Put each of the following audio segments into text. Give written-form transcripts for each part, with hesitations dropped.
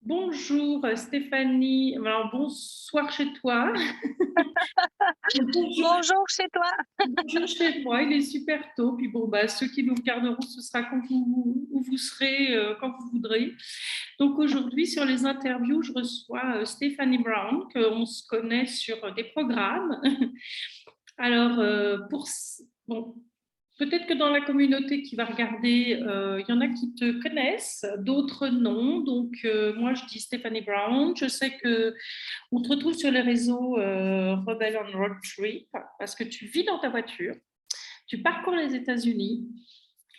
Bonjour Stéphanie, alors bonsoir chez toi. Bonjour, Bonjour chez toi. bonjour chez moi, il est super tôt. Puis bon, ceux qui nous regarderont, ce sera quand où vous serez, quand vous voudrez. Donc aujourd'hui, sur les interviews, je reçois Stéphanie Brown, qu'on se connaît sur des programmes. Alors, bon, peut-être que dans la communauté qui va regarder, il y en a qui te connaissent, d'autres non. Donc, moi, je dis Stéphanie Brown. Je sais que on te retrouve sur les réseaux Rebel on Road Trip parce que tu vis dans ta voiture, tu parcours les États-Unis.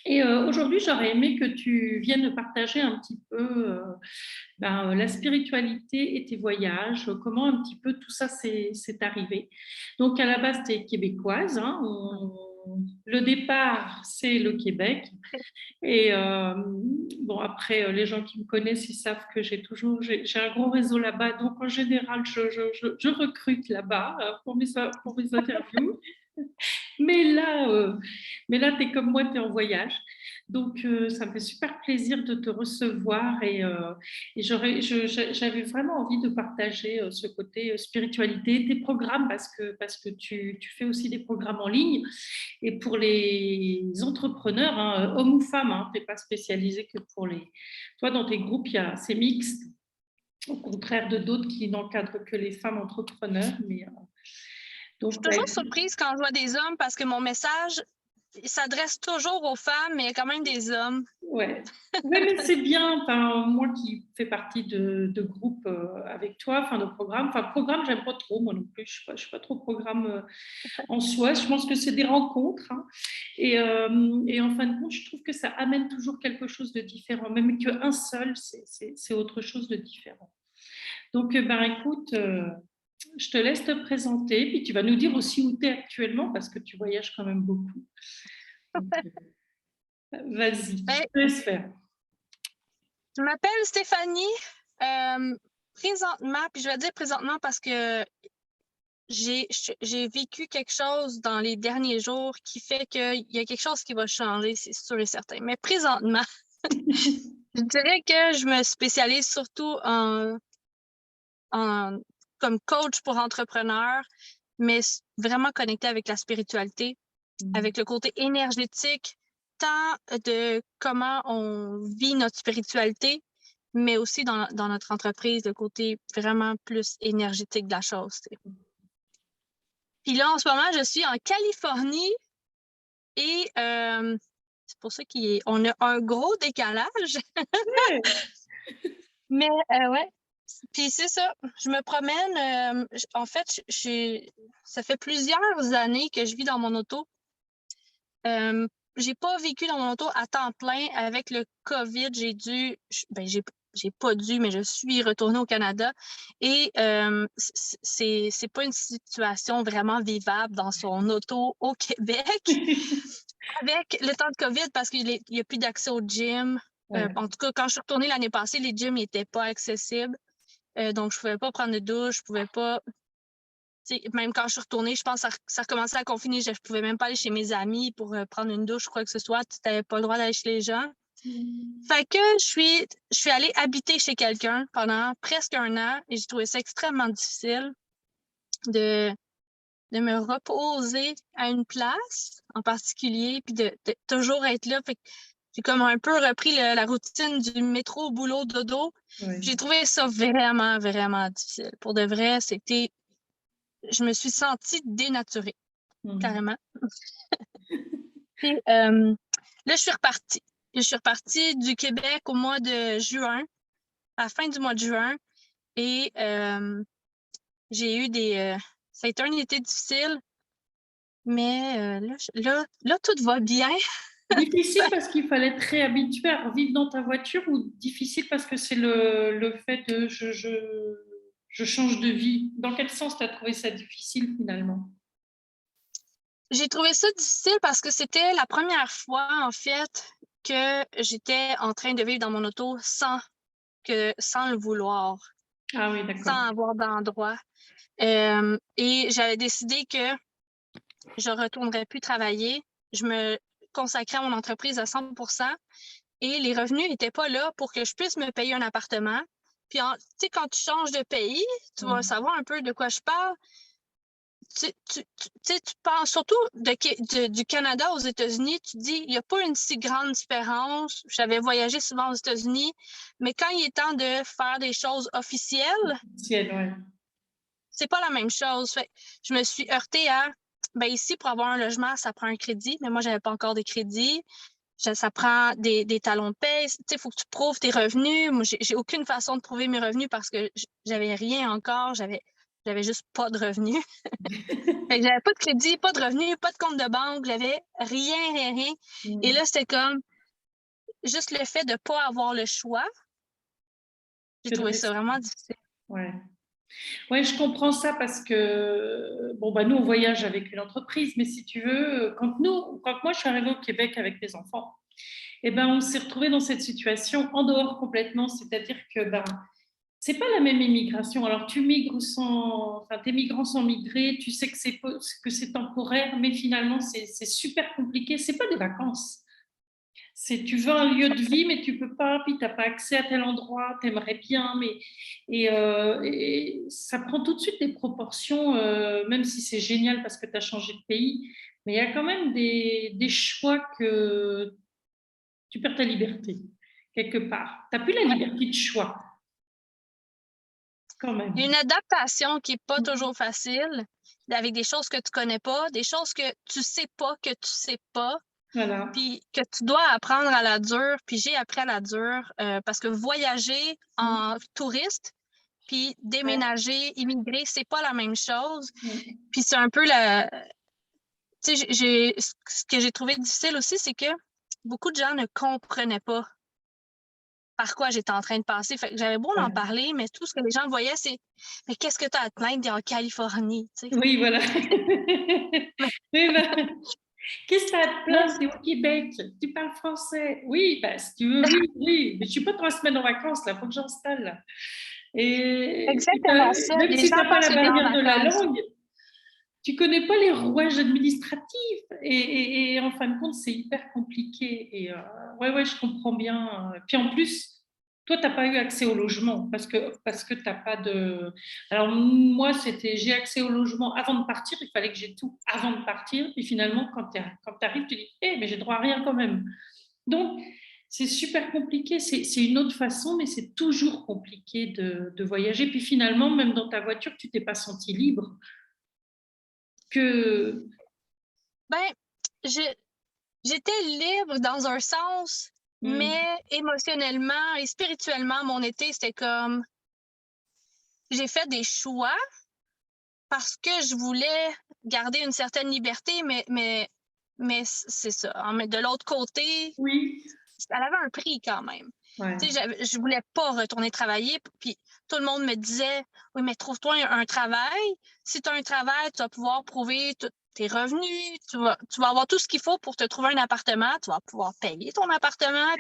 Et aujourd'hui, j'aurais aimé que tu viennes partager un petit peu la spiritualité et tes voyages, comment un petit peu tout ça s'est arrivé. Donc, à la base, tu es québécoise. Hein, le départ, c'est le Québec. Et bon, après, les gens qui me connaissent, ils savent que j'ai un gros réseau là-bas. Donc, en général, je recrute là-bas pour mes interviews. Mais là, tu es comme moi, tu es en voyage. Donc, ça me fait super plaisir de te recevoir et j'avais vraiment envie de partager ce côté spiritualité, tes programmes, parce que tu fais aussi des programmes en ligne. Et pour les entrepreneurs, hein, hommes ou femmes, hein, tu n'es pas spécialisé que pour les... Toi, dans tes groupes, c'est mixte, au contraire de d'autres qui n'encadrent que les femmes entrepreneurs. Je suis Donc, toujours surprise quand je vois des hommes parce que mon message s'adresse toujours aux femmes, mais il y a quand même des hommes. ouais. Oui, mais c'est bien. Enfin, moi qui fais partie de groupes avec toi, enfin de programmes. Enfin, programme, j'aime pas trop, moi non plus. Je suis pas trop programme en soi. Je pense que c'est des rencontres. Hein. Et en fin de compte, je trouve que ça amène toujours quelque chose de différent. Même qu'un seul, c'est autre chose de différent. Donc, écoute, je te laisse te présenter. Puis tu vas nous dire aussi où tu es actuellement parce que tu voyages quand même beaucoup. Donc, vas-y, je Ben, te laisse faire. je m'appelle Stéphanie. Présentement, puis je vais dire présentement parce que j'ai vécu quelque chose dans les derniers jours qui fait qu'il y a quelque chose qui va changer, c'est sûr et certain. Mais présentement, je dirais que je me spécialise surtout en comme coach pour entrepreneurs, mais vraiment connecté avec la spiritualité, avec le côté énergétique, tant de comment on vit notre spiritualité, mais aussi dans notre entreprise, le côté vraiment plus énergétique de la chose. T'sais. Puis là, en ce moment, je suis en Californie et c'est pour ça qu'on a un gros décalage. Mais ouais, puis c'est ça, je me promène. En fait, ça fait plusieurs années que je vis dans mon auto. J'ai pas vécu dans mon auto à temps plein avec le COVID. J'ai pas dû, mais je suis retournée au Canada. Et c'est pas une situation vraiment vivable dans son auto au Québec avec le temps de COVID parce qu'il y a plus d'accès au gym. Ouais. En tout cas, quand je suis retournée l'année passée, les gyms n'étaient pas accessibles. Donc, je pouvais pas prendre de douche, je pouvais pas. Même quand je suis retournée, je pense que ça recommençait à confiner. Je pouvais même pas aller chez mes amis pour prendre une douche ou quoi que ce soit. Tu n'avais pas le droit d'aller chez les gens. Fait que je suis allée habiter chez quelqu'un pendant presque un an et j'ai trouvé ça extrêmement difficile de, de me reposer à une place en particulier puis de toujours être là. Fait que j'ai comme un peu repris la routine du métro, boulot, dodo. Ouais. J'ai trouvé ça vraiment, vraiment difficile. Pour de vrai, je me suis sentie dénaturée, carrément. Puis là, je suis repartie. Je suis repartie du Québec au mois de juin, à la fin du mois de juin. Et j'ai eu ça a été un été difficile, mais là, tout va bien. Difficile parce qu'il fallait te réhabituer à vivre dans ta voiture ou difficile parce que c'est le fait de je change de vie. Dans quel sens tu as trouvé ça difficile finalement? J'ai trouvé ça difficile parce que c'était la première fois, en fait, que j'étais en train de vivre dans mon auto sans le vouloir, Ah oui, sans d'accord. avoir d'endroit. Et j'avais décidé que je retournerais plus travailler. Je me consacrais à mon entreprise à 100% et les revenus n'étaient pas là pour que je puisse me payer un appartement Puis, tu sais, quand tu changes de pays, tu vas savoir un peu de quoi je parle. Tu penses surtout du Canada aux États-Unis, tu dis, il n'y a pas une si grande différence. J'avais voyagé souvent aux États-Unis, mais quand il est temps de faire des choses officielles, Ouais. c'est pas la même chose. Fait, je me suis heurtée à, ben ici, pour avoir un logement, ça prend un crédit, mais moi, j'avais pas encore de crédit. Ça prend des talons de paie. Il faut que tu prouves tes revenus. Moi, j'ai aucune façon de prouver mes revenus parce que j'avais rien encore. J'avais juste pas de revenus. Fait que j'avais pas de crédit, pas de revenus, pas de compte de banque. J'avais rien, rien, rien. Et là, c'était comme juste le fait de pas avoir le choix. J'ai trouvé ça vraiment difficile. Ouais. Ouais, je comprends ça parce que, bon, bah, nous, on voyage avec une entreprise, mais si tu veux, quand moi, je suis arrivée au Québec avec mes enfants, eh ben, on s'est retrouvés dans cette situation en dehors complètement, c'est-à-dire que, ben, c'est pas la même immigration. Alors, tu migres enfin, tes migrants sont migrés, tu sais que c'est temporaire, mais finalement, c'est super compliqué. C'est pas des vacances. Tu veux un lieu de vie, mais tu peux pas, puis tu n'as pas accès à tel endroit, tu aimerais bien, mais et ça prend tout de suite des proportions, même si c'est génial parce que tu as changé de pays, mais il y a quand même des choix que tu perds ta liberté, quelque part. Tu n'as plus la liberté de choix, quand même. Il y a une adaptation qui n'est pas toujours facile, avec des choses que tu connais pas, des choses que tu sais pas, Voilà. puis que tu dois apprendre à la dure, puis j'ai appris à la dure, parce que voyager en touriste, puis déménager, immigrer, c'est pas la même chose. Puis c'est un peu tu sais, ce que j'ai trouvé difficile aussi, c'est que beaucoup de gens ne comprenaient pas par quoi j'étais en train de passer. Fait que j'avais beau en parler, mais tout ce que les gens voyaient, c'est mais qu'est-ce que tu as à te plaindre? T'es en Californie, tu sais. Oui, voilà. Oui, ben, qu'est-ce que tu as à te plaindre? T'es au Québec, tu parles français. Oui, ben, si tu veux, oui, oui. Mais je ne suis pas 3 semaines en vacances, là, il faut que j'installe. Et Exactement ça. même Les si tu gens n'as pas pensent la que tu es en barrière de la vacances. langue, tu ne connais pas les rouages administratifs. Et en fin de compte, c'est hyper compliqué. Et ouais, je comprends bien. Puis en plus, toi, tu n'as pas eu accès au logement parce que tu n'as pas de. Alors, moi, j'ai accès au logement avant de partir. Il fallait que j'ai tout avant de partir. Puis finalement, quand tu arrives, tu dis, mais j'ai droit à rien quand même. Donc, c'est super compliqué. C'est une autre façon, mais c'est toujours compliqué de voyager. Puis finalement, même dans ta voiture, tu t'es pas senti libre. Que Ben, j'étais libre dans un sens, mais émotionnellement et spirituellement, mon été, c'était comme j'ai fait des choix parce que je voulais garder une certaine liberté, mais c'est ça. Mais de l'autre côté, oui, elle avait un prix quand même. ouais. Je voulais pas retourner travailler, puis tout le monde me disait oui, mais trouve-toi un travail. Si tu as un travail, tu vas pouvoir prouver tes revenus, tu vas avoir tout ce qu'il faut pour te trouver un appartement, tu vas pouvoir payer ton appartement.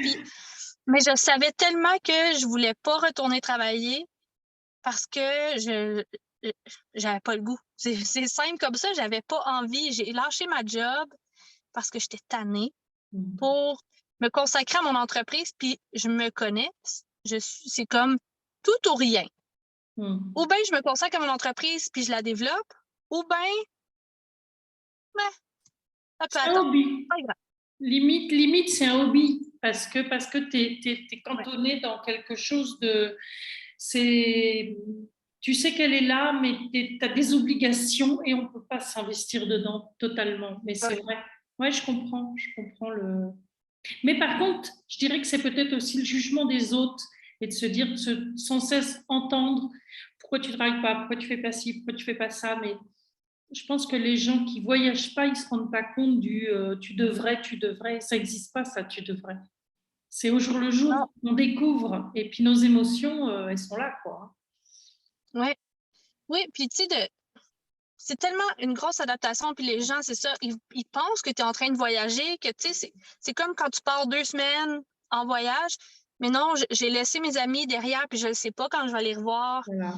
Mais je savais tellement que je voulais pas retourner travailler parce que j'avais pas le goût. C'est simple comme ça, j'avais pas envie. J'ai lâché ma job parce que j'étais tannée pour me consacrer à mon entreprise, puis je me connais. C'est comme tout ou rien. Ou bien je me consacre à mon entreprise, puis je la développe, ou bien, ça peut C'est un attendre. hobby. Pas grave. Limite, c'est un hobby parce que tu es cantonné dans quelque chose de. Tu sais qu'elle est là, mais tu as des obligations et on ne peut pas s'investir dedans totalement. Mais c'est vrai. Ouais, je comprends. Mais par contre, je dirais que c'est peut-être aussi le jugement des autres et de se dire, sans cesse entendre pourquoi tu ne travailles pas, pourquoi tu ne fais pas ci, pourquoi tu ne fais pas ça. Mais je pense que les gens qui ne voyagent pas, ils ne se rendent pas compte du tu devrais. Ça n'existe pas, ça, tu devrais. C'est au jour le Non, jour, on découvre. Et puis nos émotions, elles sont là, quoi. ouais. Oui, puis tu sais, c'est tellement une grosse adaptation, puis les gens, c'est ça, ils pensent que tu es en train de voyager, que tu sais, c'est comme quand tu pars 2 semaines en voyage, mais non, j'ai laissé mes amis derrière, puis je ne sais pas quand je vais les revoir. Voilà.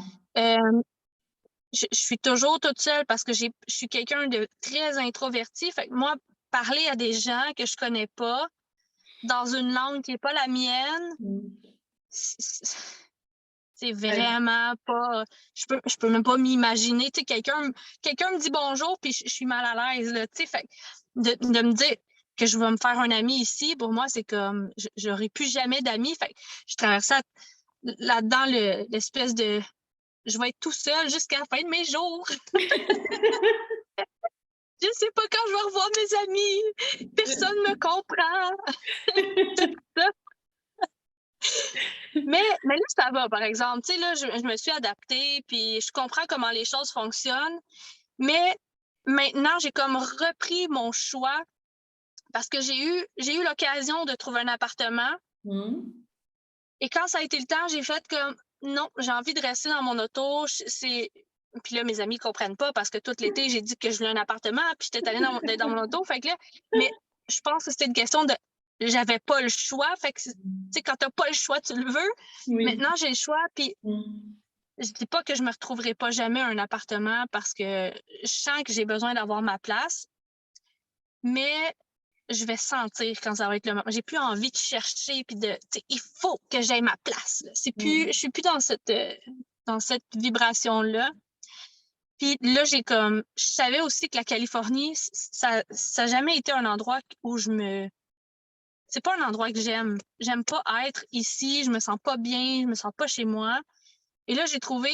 Je suis toujours toute seule parce que je suis quelqu'un de très introverti. Fait que moi, parler à des gens que je connais pas dans une langue qui n'est pas la mienne, C'est vraiment pas. Je peux même pas m'imaginer. Tu sais, quelqu'un me dit bonjour, puis je suis mal à l'aise, là. Tu sais, fait de me dire que je vais me faire un ami ici, pour moi, c'est comme. J'aurai plus jamais d'amis. Fait que je traversais là-dedans l'espèce de. Je vais être tout seul jusqu'à la fin de mes jours. Je sais pas quand je vais revoir mes amis. Personne ne me comprend. Mais là, ça va, par exemple. Tu sais, là, je me suis adaptée, puis je comprends comment les choses fonctionnent. Mais maintenant, j'ai comme repris mon choix parce que j'ai eu l'occasion de trouver un appartement. Et quand ça a été le temps, j'ai fait comme non, j'ai envie de rester dans mon auto. Puis là, mes amis ne comprennent pas parce que tout l'été, j'ai dit que je voulais un appartement, puis j'étais allée dans mon auto. Fait que là, mais je pense que c'était une question de j'avais pas le choix. Fait que, tu sais, quand t'as pas le choix, tu le veux. Oui. Maintenant, j'ai le choix, puis je dis pas que je me retrouverai pas jamais un appartement parce que je sens que j'ai besoin d'avoir ma place, mais je vais sentir quand ça va être le moment. J'ai plus envie de chercher puis il faut que j'aie ma place. C'est plus, je suis plus dans cette vibration-là. Puis là, je savais aussi que la Californie, ça n'a jamais été un endroit où c'est pas un endroit que j'aime. J'aime pas être ici, je me sens pas bien, je me sens pas chez moi. Et là, j'ai trouvé,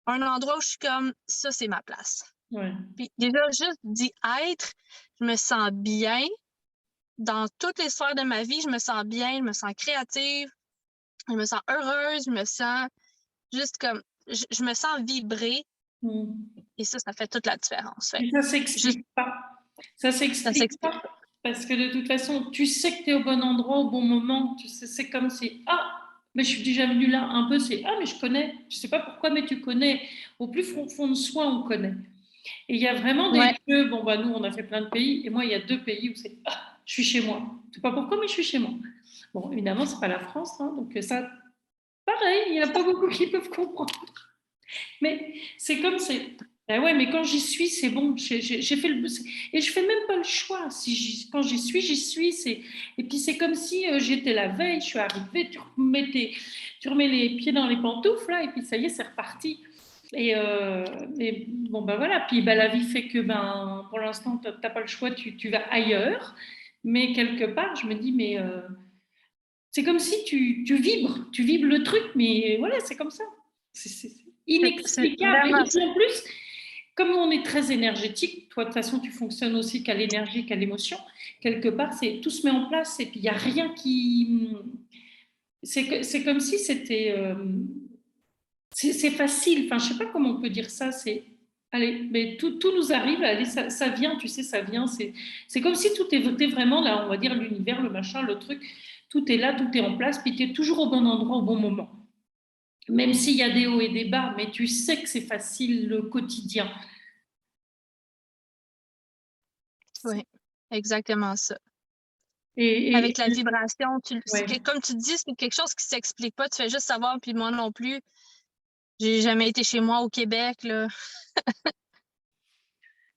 un endroit où je suis comme, ça, c'est ma place. Ouais. Puis déjà, juste d'y être, je me sens bien. Dans toutes les sphères de ma vie, je me sens bien, je me sens créative, je me sens heureuse, je me sens juste comme, je me sens vibrer. Et ça fait toute la différence. Et ça s'explique pas. Ça s'explique pas. Parce que de toute façon, tu sais que tu es au bon endroit au bon moment. Tu sais, c'est comme si, mais je suis déjà venue là. Un peu, c'est, mais je connais. Je sais pas pourquoi, mais tu connais. Au plus fond de soi, on connaît. Et il y a vraiment des lieux, nous, on a fait plein de pays. Et moi, il y a 2 pays où c'est, je suis chez moi. Je sais pas pourquoi, mais je suis chez moi. Bon, évidemment, c'est pas la France. Donc ça, pareil, il n'y a pas beaucoup qui peuvent comprendre. Mais c'est comme c'est. Ouais, mais quand j'y suis, c'est bon. J'ai fait et je fais même pas le choix. Quand j'y suis. Et puis c'est comme si j'étais la veille, je suis arrivée, tu remets les pieds dans les pantoufles là, et puis ça y est, c'est reparti. Et bon voilà. Puis la vie fait que pour l'instant t'as pas le choix, tu vas ailleurs. Mais quelque part, je me dis c'est comme si tu vibres le truc, mais voilà, c'est comme ça. C'est inexplicable. Et puis en plus, comme on est très énergétique, toi de toute façon tu fonctionnes aussi qu'à l'énergie, qu'à l'émotion, quelque part tout se met en place et puis il n'y a rien qui. C'est comme si c'était. C'est facile, enfin je ne sais pas comment on peut dire ça, allez, mais tout nous arrive, allez, ça vient, tu sais, ça vient, c'est comme si tout était vraiment là, on va dire l'univers, le machin, le truc, tout est là, tout est en place, puis tu es toujours au bon endroit au bon moment. Même s'il y a des hauts et des bas, mais tu sais que c'est facile le quotidien. Oui, exactement ça. Et avec la vibration, ouais. comme tu dis, c'est quelque chose qui ne s'explique pas. Tu fais juste savoir, puis moi non plus. J'ai jamais été chez moi au Québec, là.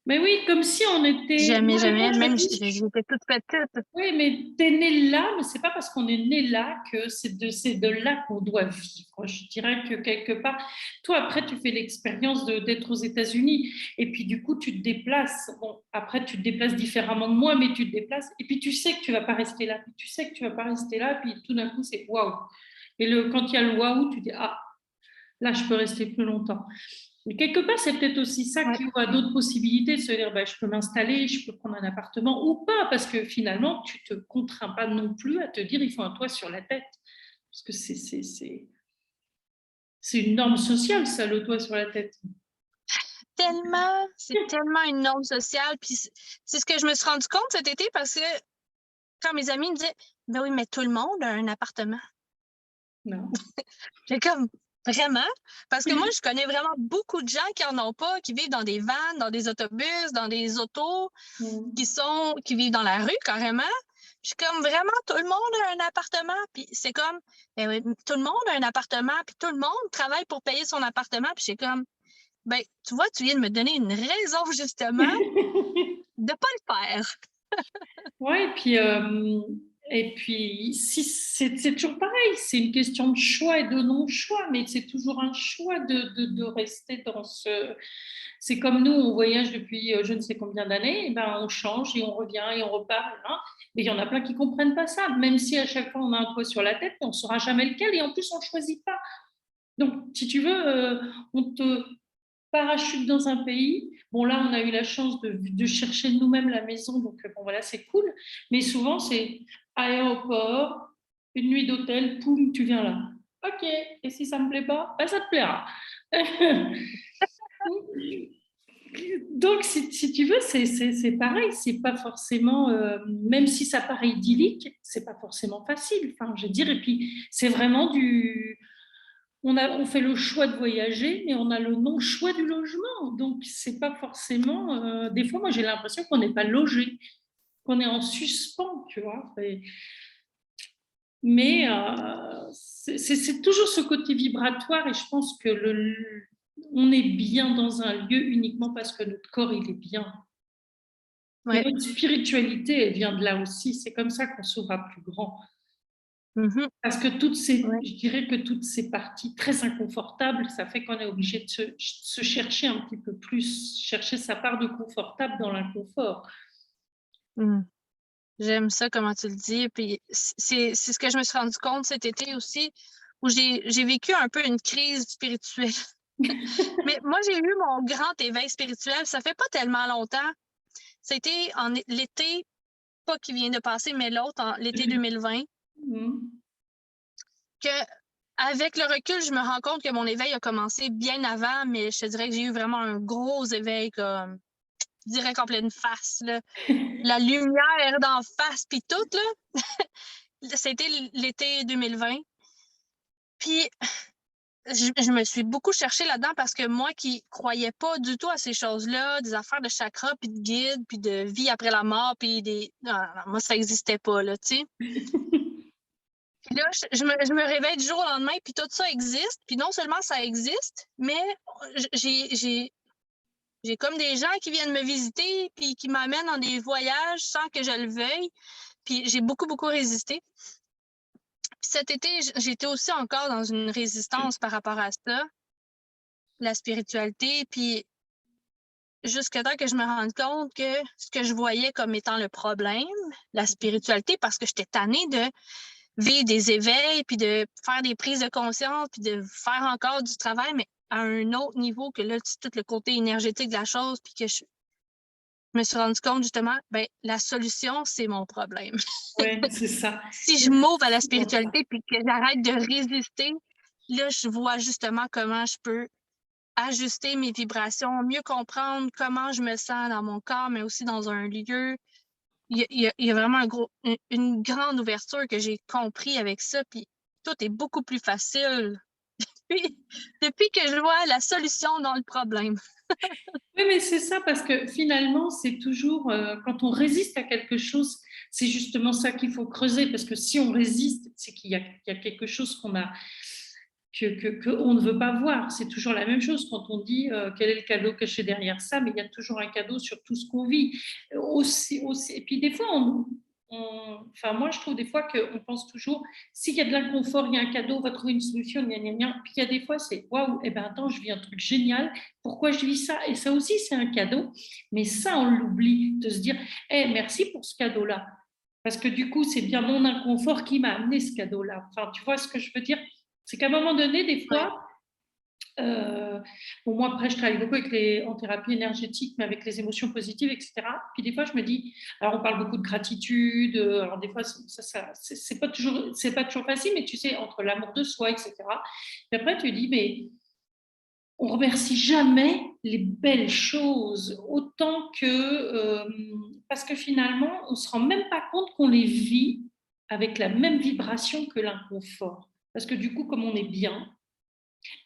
Mais oui, comme si on était. Jamais. Même j'étais toute petite. Oui, mais t'es né là, mais c'est pas parce qu'on est né là que c'est de là qu'on doit vivre. Je dirais que quelque part, toi après tu fais l'expérience d'être aux États-Unis et puis du coup tu te déplaces. Bon, après tu te déplaces différemment de moi, mais tu te déplaces et puis tu sais que tu vas pas rester là. Tu sais que tu vas pas rester là, puis tout d'un coup c'est waouh. Et quand il y a le waouh, tu dis là je peux rester plus longtemps. Mais quelque part, c'est peut-être aussi ça qui ouvre à d'autres possibilités de se dire je peux m'installer, je peux prendre un appartement ou pas, parce que finalement, tu ne te contrains pas non plus à te dire il faut un toit sur la tête. Parce que c'est une norme sociale, ça, le toit sur la tête. C'est tellement une norme sociale. Puis c'est ce que je me suis rendu compte cet été parce que quand mes amis me disaient ben oui, mais tout le monde a un appartement. Non. J'ai comme vraiment? Parce que moi, je connais vraiment beaucoup de gens qui en ont pas, qui vivent dans des vannes, dans des autobus, dans des autos, qui vivent dans la rue carrément. Je suis comme vraiment, tout le monde a un appartement. Puis c'est comme, ben oui, tout le monde a un appartement, puis tout le monde travaille pour payer son appartement. Puis c'est comme, ben, tu vois, tu viens de me donner une raison justement de pas le faire. Ouais, puis Et puis, si c'est toujours pareil, c'est une question de choix et de non-choix, mais c'est toujours un choix de rester dans ce... C'est comme nous, on voyage depuis je ne sais combien d'années, et ben on change et on revient et on repart. Hein. Mais il y en a plein qui ne comprennent pas ça, même si à chaque fois on a un toit sur la tête, on ne saura jamais lequel, et en plus on ne choisit pas. Donc, si tu veux, on te parachute dans un pays. Bon, là, on a eu la chance de chercher nous-mêmes la maison, donc bon, voilà, c'est cool. Mais souvent, c'est aéroport, une nuit d'hôtel, poum, tu viens là. Ok, et si ça me plaît pas, ben, ça te plaira. Donc, si tu veux, c'est pareil, c'est pas forcément, même si ça paraît idyllique, c'est pas forcément facile. Enfin, je veux dire, et puis c'est vraiment on fait le choix de voyager, mais on a le non-choix du logement. Donc, c'est pas forcément. Des fois, moi, j'ai l'impression qu'on n'est pas logé, qu'on est en suspens, tu vois. Mais c'est toujours ce côté vibratoire, et je pense que on est bien dans un lieu uniquement parce que notre corps, il est bien. Et Ouais. notre spiritualité, elle vient de là aussi. C'est comme ça qu'on s'ouvre à plus grand. Mhm. Parce que Ouais. je dirais que toutes ces parties très inconfortables, ça fait qu'on est obligé de se chercher un petit peu plus, chercher sa part de confortable dans l'inconfort. Mm. J'aime ça, comment tu le dis. Puis c'est ce que je me suis rendu compte cet été aussi, où j'ai vécu un peu une crise spirituelle. Mais moi, j'ai eu mon grand éveil spirituel, ça fait pas tellement longtemps. C'était en l'été, pas qui vient de passer, mais l'autre, en l'été 2020, que avec le recul, je me rends compte que mon éveil a commencé bien avant, mais je te dirais que j'ai eu vraiment un gros éveil, comme, je dirais qu'en pleine face, là. La lumière d'en face, puis tout, là. C'était l'été 2020. Puis, je me suis beaucoup cherchée là-dedans parce que moi qui croyais pas du tout à ces choses-là, des affaires de chakra, puis de guide, puis de vie après la mort, puis des... Non, non, moi, ça n'existait pas, là, tu sais. Puis là, je me réveille du jour au lendemain, puis tout ça existe. Puis non seulement ça existe, mais j'ai comme des gens qui viennent me visiter, puis qui m'amènent dans des voyages sans que je le veuille. Puis j'ai beaucoup, beaucoup résisté. Puis cet été, j'étais aussi encore dans une résistance par rapport à ça, la spiritualité. Puis jusqu'à temps que je me rende compte que ce que je voyais comme étant le problème, la spiritualité, parce que j'étais tannée de vivre des éveils, puis de faire des prises de conscience, puis de faire encore du travail, mais à un autre niveau que là, tout le côté énergétique de la chose, puis que je me suis rendu compte justement, ben la solution, c'est mon problème. Oui, c'est ça. Si je m'ouvre à la spiritualité, puis que j'arrête de résister, là, je vois justement comment je peux ajuster mes vibrations, mieux comprendre comment je me sens dans mon corps, mais aussi dans un lieu. Il y a vraiment une grande ouverture que j'ai compris avec ça, puis tout est beaucoup plus facile depuis que je vois la solution dans le problème. Oui, mais c'est ça, parce que finalement, c'est toujours, quand on résiste à quelque chose, c'est justement ça qu'il faut creuser, parce que si on résiste, c'est qu'il y a quelque chose qu'on ne veut pas voir. C'est toujours la même chose quand on dit quel est le cadeau caché derrière ça, mais il y a toujours un cadeau sur tout ce qu'on vit. Et puis des fois, enfin moi je trouve des fois qu'on pense toujours, s'il y a de l'inconfort, il y a un cadeau, on va trouver une solution, gna, gna, gna. Puis il y a des fois, c'est waouh, eh ben attends, je vis un truc génial, pourquoi je vis ça? Et ça aussi, c'est un cadeau, mais ça, on l'oublie, de se dire, merci pour ce cadeau-là. Parce que du coup, c'est bien mon inconfort qui m'a amené ce cadeau-là. Enfin, tu vois ce que je veux dire? C'est qu'à un moment donné, des Ouais. fois, bon, moi après je travaille beaucoup en thérapie énergétique, mais avec les émotions positives, etc. Puis des fois je me dis, alors on parle beaucoup de gratitude, alors des fois c'est pas toujours facile, mais tu sais, entre l'amour de soi, etc. Et après tu dis, mais on remercie jamais les belles choses autant que parce que finalement on se rend même pas compte qu'on les vit avec la même vibration que l'inconfort, parce que du coup comme on est bien.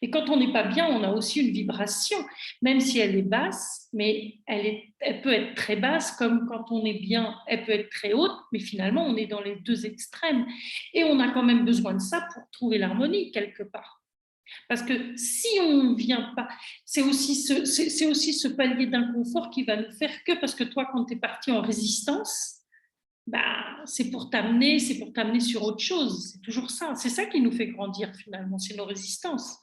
Et quand on n'est pas bien, on a aussi une vibration, même si elle est basse, mais elle peut être très basse, comme quand on est bien, elle peut être très haute, mais finalement, on est dans les deux extrêmes. Et on a quand même besoin de ça pour trouver l'harmonie quelque part. Parce que si on ne vient pas, c'est aussi ce palier d'inconfort qui va nous faire que, parce que toi, quand tu es parti en résistance, bah, c'est pour t'amener sur autre chose. C'est toujours ça. C'est ça qui nous fait grandir finalement, c'est nos résistances.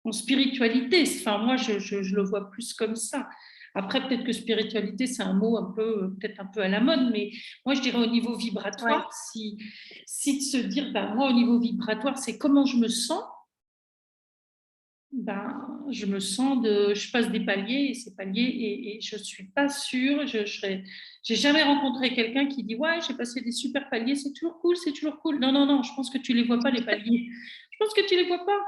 En spiritualité, enfin, moi, je le vois plus comme ça. Après, peut-être que spiritualité, c'est un mot peut-être un peu à la mode, mais moi, je dirais au niveau Ouais. vibratoire, si de se dire, ben, moi, au niveau vibratoire, c'est comment je me sens, ben, je me sens je passe des paliers et ces paliers, et je suis pas sûre, j'ai jamais rencontré quelqu'un qui dit, ouais, j'ai passé des super paliers, c'est toujours cool, c'est toujours cool. Non, non, non, je pense que tu les vois pas, les paliers. Je pense que tu les vois pas.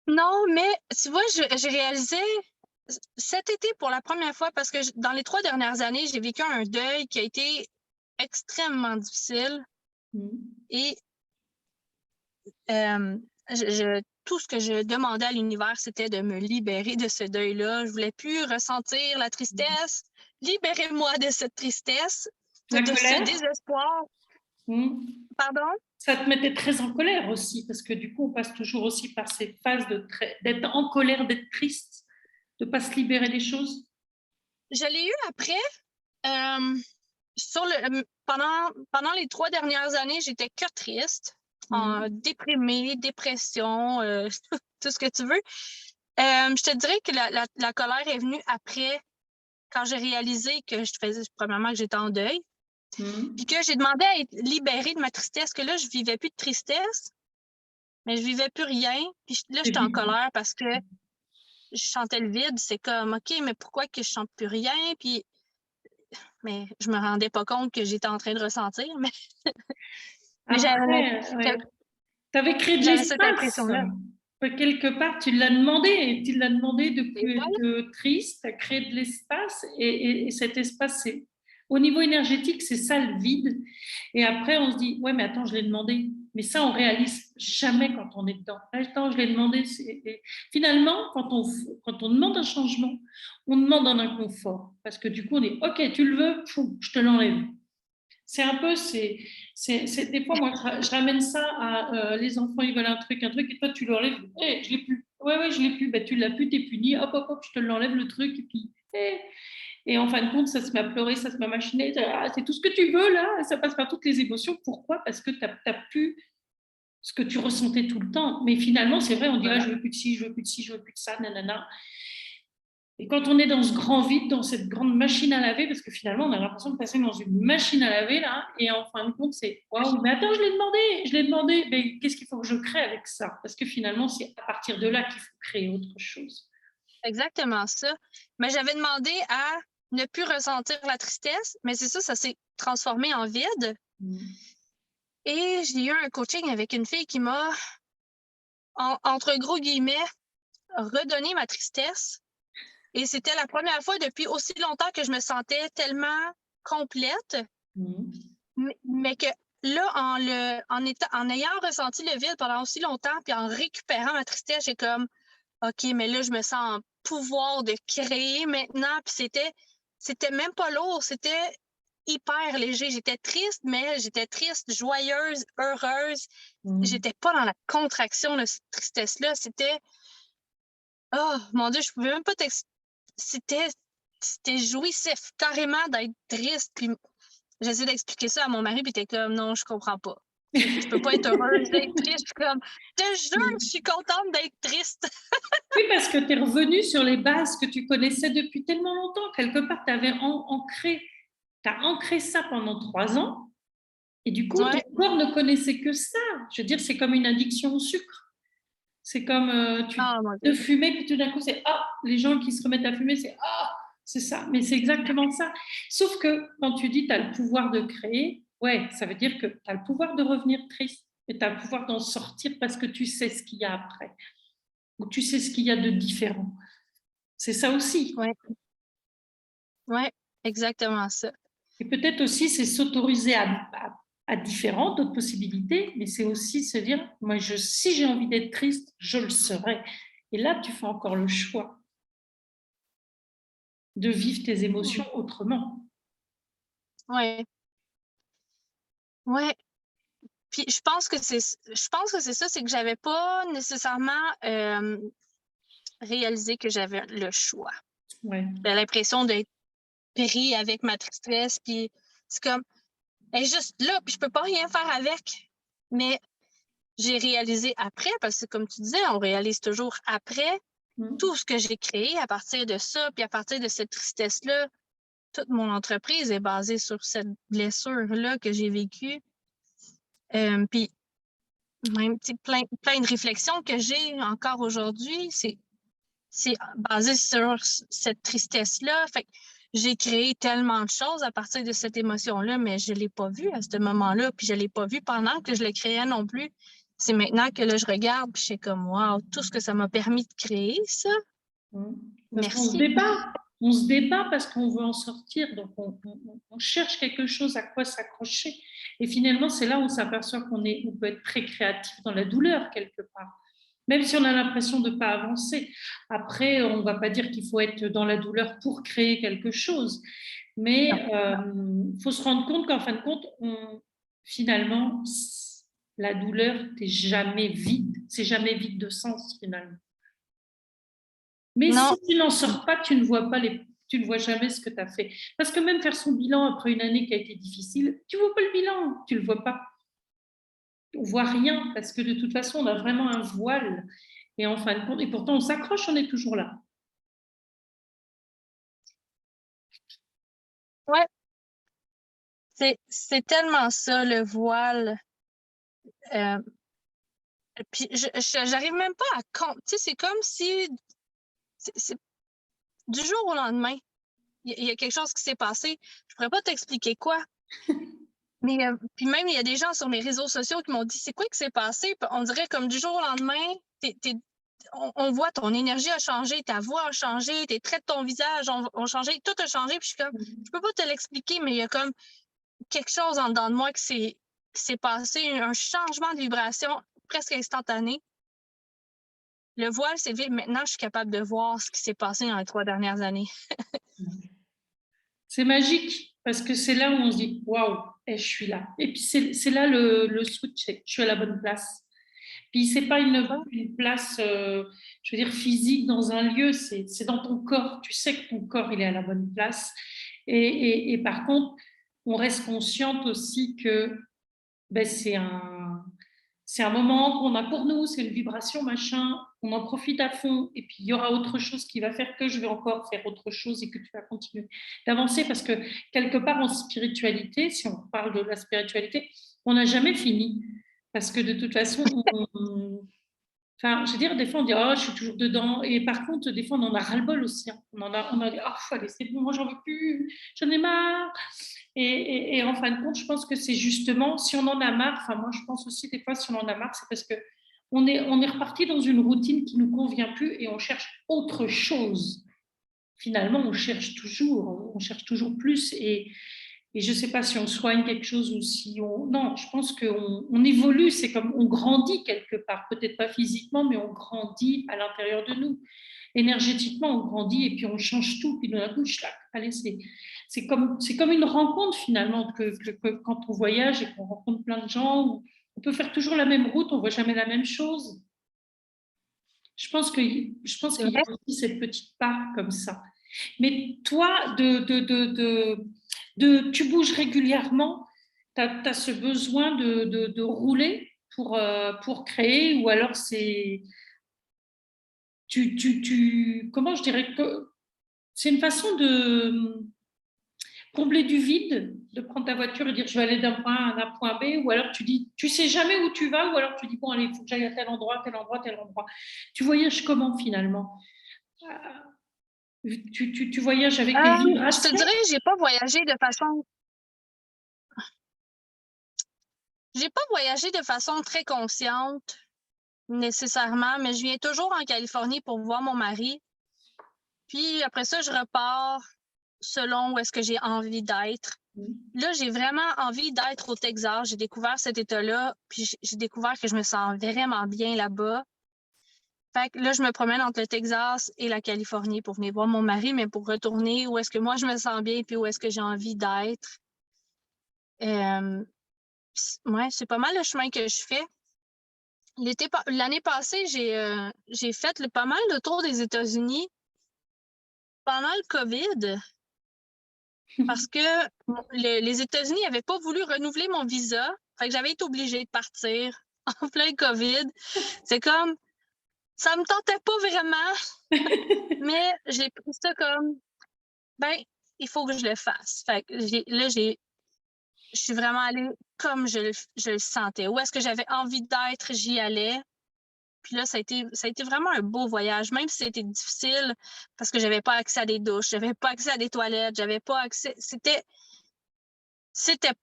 Non, mais tu vois, j'ai réalisé cet été pour la première fois, parce que dans les 3 dernières années, j'ai vécu un deuil qui a été extrêmement difficile. Et tout ce que je demandais à l'univers, c'était de me libérer de ce deuil-là. Je voulais plus ressentir la tristesse. Libérez-moi de cette tristesse, La de ce colère. désespoir. Pardon? Ça te mettait très en colère aussi, parce que du coup, on passe toujours aussi par ces phases d'être en colère, d'être triste, de ne pas se libérer des choses. Je l'ai eu après. Pendant les 3 dernières années, j'étais que triste, déprimée, dépression, tout ce que tu veux. Je te dirais que la colère est venue après, quand j'ai réalisé que premièrement, que j'étais en deuil, puis que j'ai demandé à être libérée de ma tristesse, que là, je vivais plus de tristesse, mais je vivais plus rien. Puis là, j'étais en colère parce que je sentais le vide. C'est comme, OK, mais pourquoi que je sens plus rien? Puis, mais je me rendais pas compte que j'étais en train de ressentir. Mais Après, tu avais créé de j'avais cette l'espace. impression-là. Quelque part, tu l'as demandé. Tu l'as demandé de Et plus voilà. être triste, tu as créé de l'espace. Et cet espace, au niveau énergétique, c'est ça le vide. Et après, on se dit, ouais, mais attends, je l'ai demandé. Mais ça, on réalise jamais quand on est dedans. Attends, je l'ai demandé. Et finalement, quand on demande un changement, on demande un inconfort. Parce que du coup, on dit, OK, tu le veux, je te l'enlève. C'est un peu, des fois, moi, je ramène ça à les enfants, ils veulent un truc, et toi, tu leur lèves, hey, je l'ai plus. Ouais, je l'ai plus. Ben, tu l'as plus, t'es puni. Hop, hop, hop, je te l'enlève le truc, et puis, et en fin de compte, ça se met à pleurer, ça se met à machiner. C'est tout ce que tu veux, là. Ça passe par toutes les émotions. Pourquoi? Parce que tu n'as plus ce que tu ressentais tout le temps. Mais finalement, c'est vrai, on dit, ah, je veux plus de ci, je veux plus de ci, je veux plus de ça, nanana. Et quand on est dans ce grand vide, dans cette grande machine à laver, parce que finalement, on a l'impression de passer dans une machine à laver, là, et en fin de compte, c'est waouh, mais attends, je l'ai demandé, mais qu'est-ce qu'il faut que je crée avec ça? Parce que finalement, c'est à partir de là qu'il faut créer autre chose. Exactement ça. Mais j'avais demandé à ne plus ressentir la tristesse, mais c'est ça, ça s'est transformé en vide. Et j'ai eu un coaching avec une fille qui m'a, entre gros guillemets, redonné ma tristesse. Et c'était la première fois depuis aussi longtemps que je me sentais tellement complète, mais que là, en ayant ressenti le vide pendant aussi longtemps, puis en récupérant ma tristesse, j'ai comme, OK, mais là, je me sens en pouvoir de créer maintenant. Puis c'était même pas lourd, c'était hyper léger. J'étais triste, mais j'étais triste, joyeuse, heureuse. J'étais pas dans la contraction de cette tristesse-là. C'était, oh mon Dieu, je pouvais même pas c'était jouissif, carrément d'être triste. Puis j'essaie d'expliquer ça à mon mari, puis t'es comme, non, je comprends pas. Je peux pas être heureuse d'être triste. Je suis comme, je te jure, je suis contente d'être triste. Oui, parce que tu es revenu sur les bases que tu connaissais depuis tellement longtemps. Quelque part, tu avais as ancré ça pendant 3 ans. Et du coup, ton corps ne connaissait que ça. Je veux dire, c'est comme une addiction au sucre. C'est comme tu de fumer, puis tout d'un coup, c'est les gens qui se remettent à fumer, c'est ça. Mais c'est exactement ça. Sauf que quand tu dis tu as le pouvoir de créer, ouais, ça veut dire que tu as le pouvoir de revenir triste et tu as le pouvoir d'en sortir parce que tu sais ce qu'il y a après. Ou tu sais ce qu'il y a de différent. C'est ça aussi. Ouais, exactement ça. Et peut-être aussi, c'est s'autoriser à différentes d'autres possibilités, mais c'est aussi se dire, moi, si j'ai envie d'être triste, je le serai. Et là, tu fais encore le choix de vivre tes émotions autrement. Ouais. Ouais. Puis je pense que c'est ça, c'est que j'avais pas nécessairement réalisé que j'avais le choix. Ouais. J'avais l'impression d'être pris avec ma tristesse, puis c'est comme, elle est juste là, puis je peux pas rien faire avec. Mais j'ai réalisé après, parce que comme tu disais, on réalise toujours après tout ce que j'ai créé à partir de ça, puis à partir de cette tristesse-là. Toute mon entreprise est basée sur cette blessure-là que j'ai vécue. Puis même plein de réflexions que j'ai encore aujourd'hui, c'est basé sur cette tristesse-là. Fait que j'ai créé tellement de choses à partir de cette émotion-là, mais je ne l'ai pas vue à ce moment-là, puis je ne l'ai pas vue pendant que je le créais non plus. C'est maintenant que là, je regarde, puis je suis comme, wow, tout ce que ça m'a permis de créer, ça. Parce qu'on se Merci. débat. On se débat parce qu'on veut en sortir. Donc, on cherche quelque chose à quoi s'accrocher. Et finalement, c'est là où on s'aperçoit on peut être très créatif dans la douleur, quelque part. Même si on a l'impression de ne pas avancer. Après, on ne va pas dire qu'il faut être dans la douleur pour créer quelque chose. Mais il faut se rendre compte qu'en fin de compte, finalement, la douleur, c'est jamais vide. C'est jamais vide de sens, finalement. Mais non. si tu n'en sors pas, tu ne vois jamais ce que tu as fait. Parce que même faire son bilan après une année qui a été difficile, tu ne vois pas le bilan, tu ne le vois pas. On ne voit rien parce que de toute façon, on a vraiment un voile. Et en fin de compte, et pourtant on s'accroche, on est toujours là. Ouais, c'est tellement ça, le voile. Puis j'arrive même pas à compte. Tu sais, c'est comme si du jour au lendemain, il y a quelque chose qui s'est passé. Je pourrais pas t'expliquer quoi. Mais puis même, il y a des gens sur mes réseaux sociaux qui m'ont dit c'est quoi qui s'est passé? Puis on dirait comme du jour au lendemain, on voit ton énergie a changé, ta voix a changé, tes traits de ton visage ont changé, tout a changé. Puis je suis comme, je peux pas te l'expliquer, mais il y a comme quelque chose en dedans de moi qui s'est passé, un changement de vibration presque instantané. Le voile s'est levé. Maintenant, je suis capable de voir ce qui s'est passé dans les 3 dernières années. C'est magique parce que c'est là où on se dit waouh, je suis là. Et puis c'est là le switch, je suis à la bonne place. Puis c'est pas une place, je veux dire, physique dans un lieu, c'est dans ton corps. Tu sais que ton corps, il est à la bonne place. Et par contre, on reste consciente aussi que ben, c'est un moment qu'on a pour nous, c'est une vibration, machin, on en profite à fond, et puis il y aura autre chose qui va faire que je vais encore faire autre chose et que tu vas continuer d'avancer, parce que quelque part en spiritualité, si on parle de la spiritualité, on n'a jamais fini, parce que de toute façon, enfin, je veux dire, des fois on dit, oh, je suis toujours dedans, et par contre, des fois on en a ras-le-bol aussi, hein. On a dit, oh, allez, c'est bon, moi j'en veux plus, j'en ai marre. Et en fin de compte, je pense que c'est justement, si on en a marre, enfin moi je pense aussi des fois si on en a marre, c'est parce que on est reparti dans une routine qui ne nous convient plus et on cherche autre chose. Finalement, on cherche toujours plus et je ne sais pas si on soigne quelque chose ou si on... Non, je pense qu'on évolue, c'est comme on grandit quelque part, peut-être pas physiquement, mais on grandit à l'intérieur de nous. Énergétiquement, on grandit et puis on change tout, puis d'un coup, allez, c'est comme une rencontre finalement, que quand on voyage et qu'on rencontre plein de gens, on peut faire toujours la même route, on ne voit jamais la même chose. Je pense qu'il y a aussi cette petite part comme ça. Mais toi, tu bouges régulièrement, tu as ce besoin de rouler pour créer, ou alors c'est... comment je dirais que c'est une façon de combler du vide, de prendre ta voiture et dire je vais aller d'un point A à un point B, ou alors tu dis tu sais jamais où tu vas, ou alors tu dis bon allez, il faut que j'aille à tel endroit, tel endroit, tel endroit. Tu voyages comment finalement? Tu voyages avec des Je te vibrations? dirais, j'ai pas voyagé de façon. J'ai pas voyagé de façon très consciente nécessairement, mais je viens toujours en Californie pour voir mon mari. Puis après ça, je repars selon où est-ce que j'ai envie d'être. Là, j'ai vraiment envie d'être au Texas. J'ai découvert cet État-là, puis j'ai découvert que je me sens vraiment bien là-bas. Fait que là, je me promène entre le Texas et la Californie pour venir voir mon mari, mais pour retourner où est-ce que moi je me sens bien puis où est-ce que j'ai envie d'être. Ouais, c'est pas mal le chemin que je fais. L'année passée, j'ai fait pas mal le tour des États-Unis pendant le COVID. parce que les États-Unis n'avaient pas voulu renouveler mon visa. Fait que j'avais été obligée de partir en plein COVID. C'est comme, ça me tentait pas vraiment, mais j'ai pris ça comme, ben, il faut que je le fasse. Fait que je suis vraiment allée comme je le sentais. Où est-ce que j'avais envie d'être, j'y allais. Puis là, ça a été vraiment un beau voyage, même si c'était difficile parce que j'avais pas accès à des douches, j'avais pas accès à des toilettes, j'avais pas accès. C'était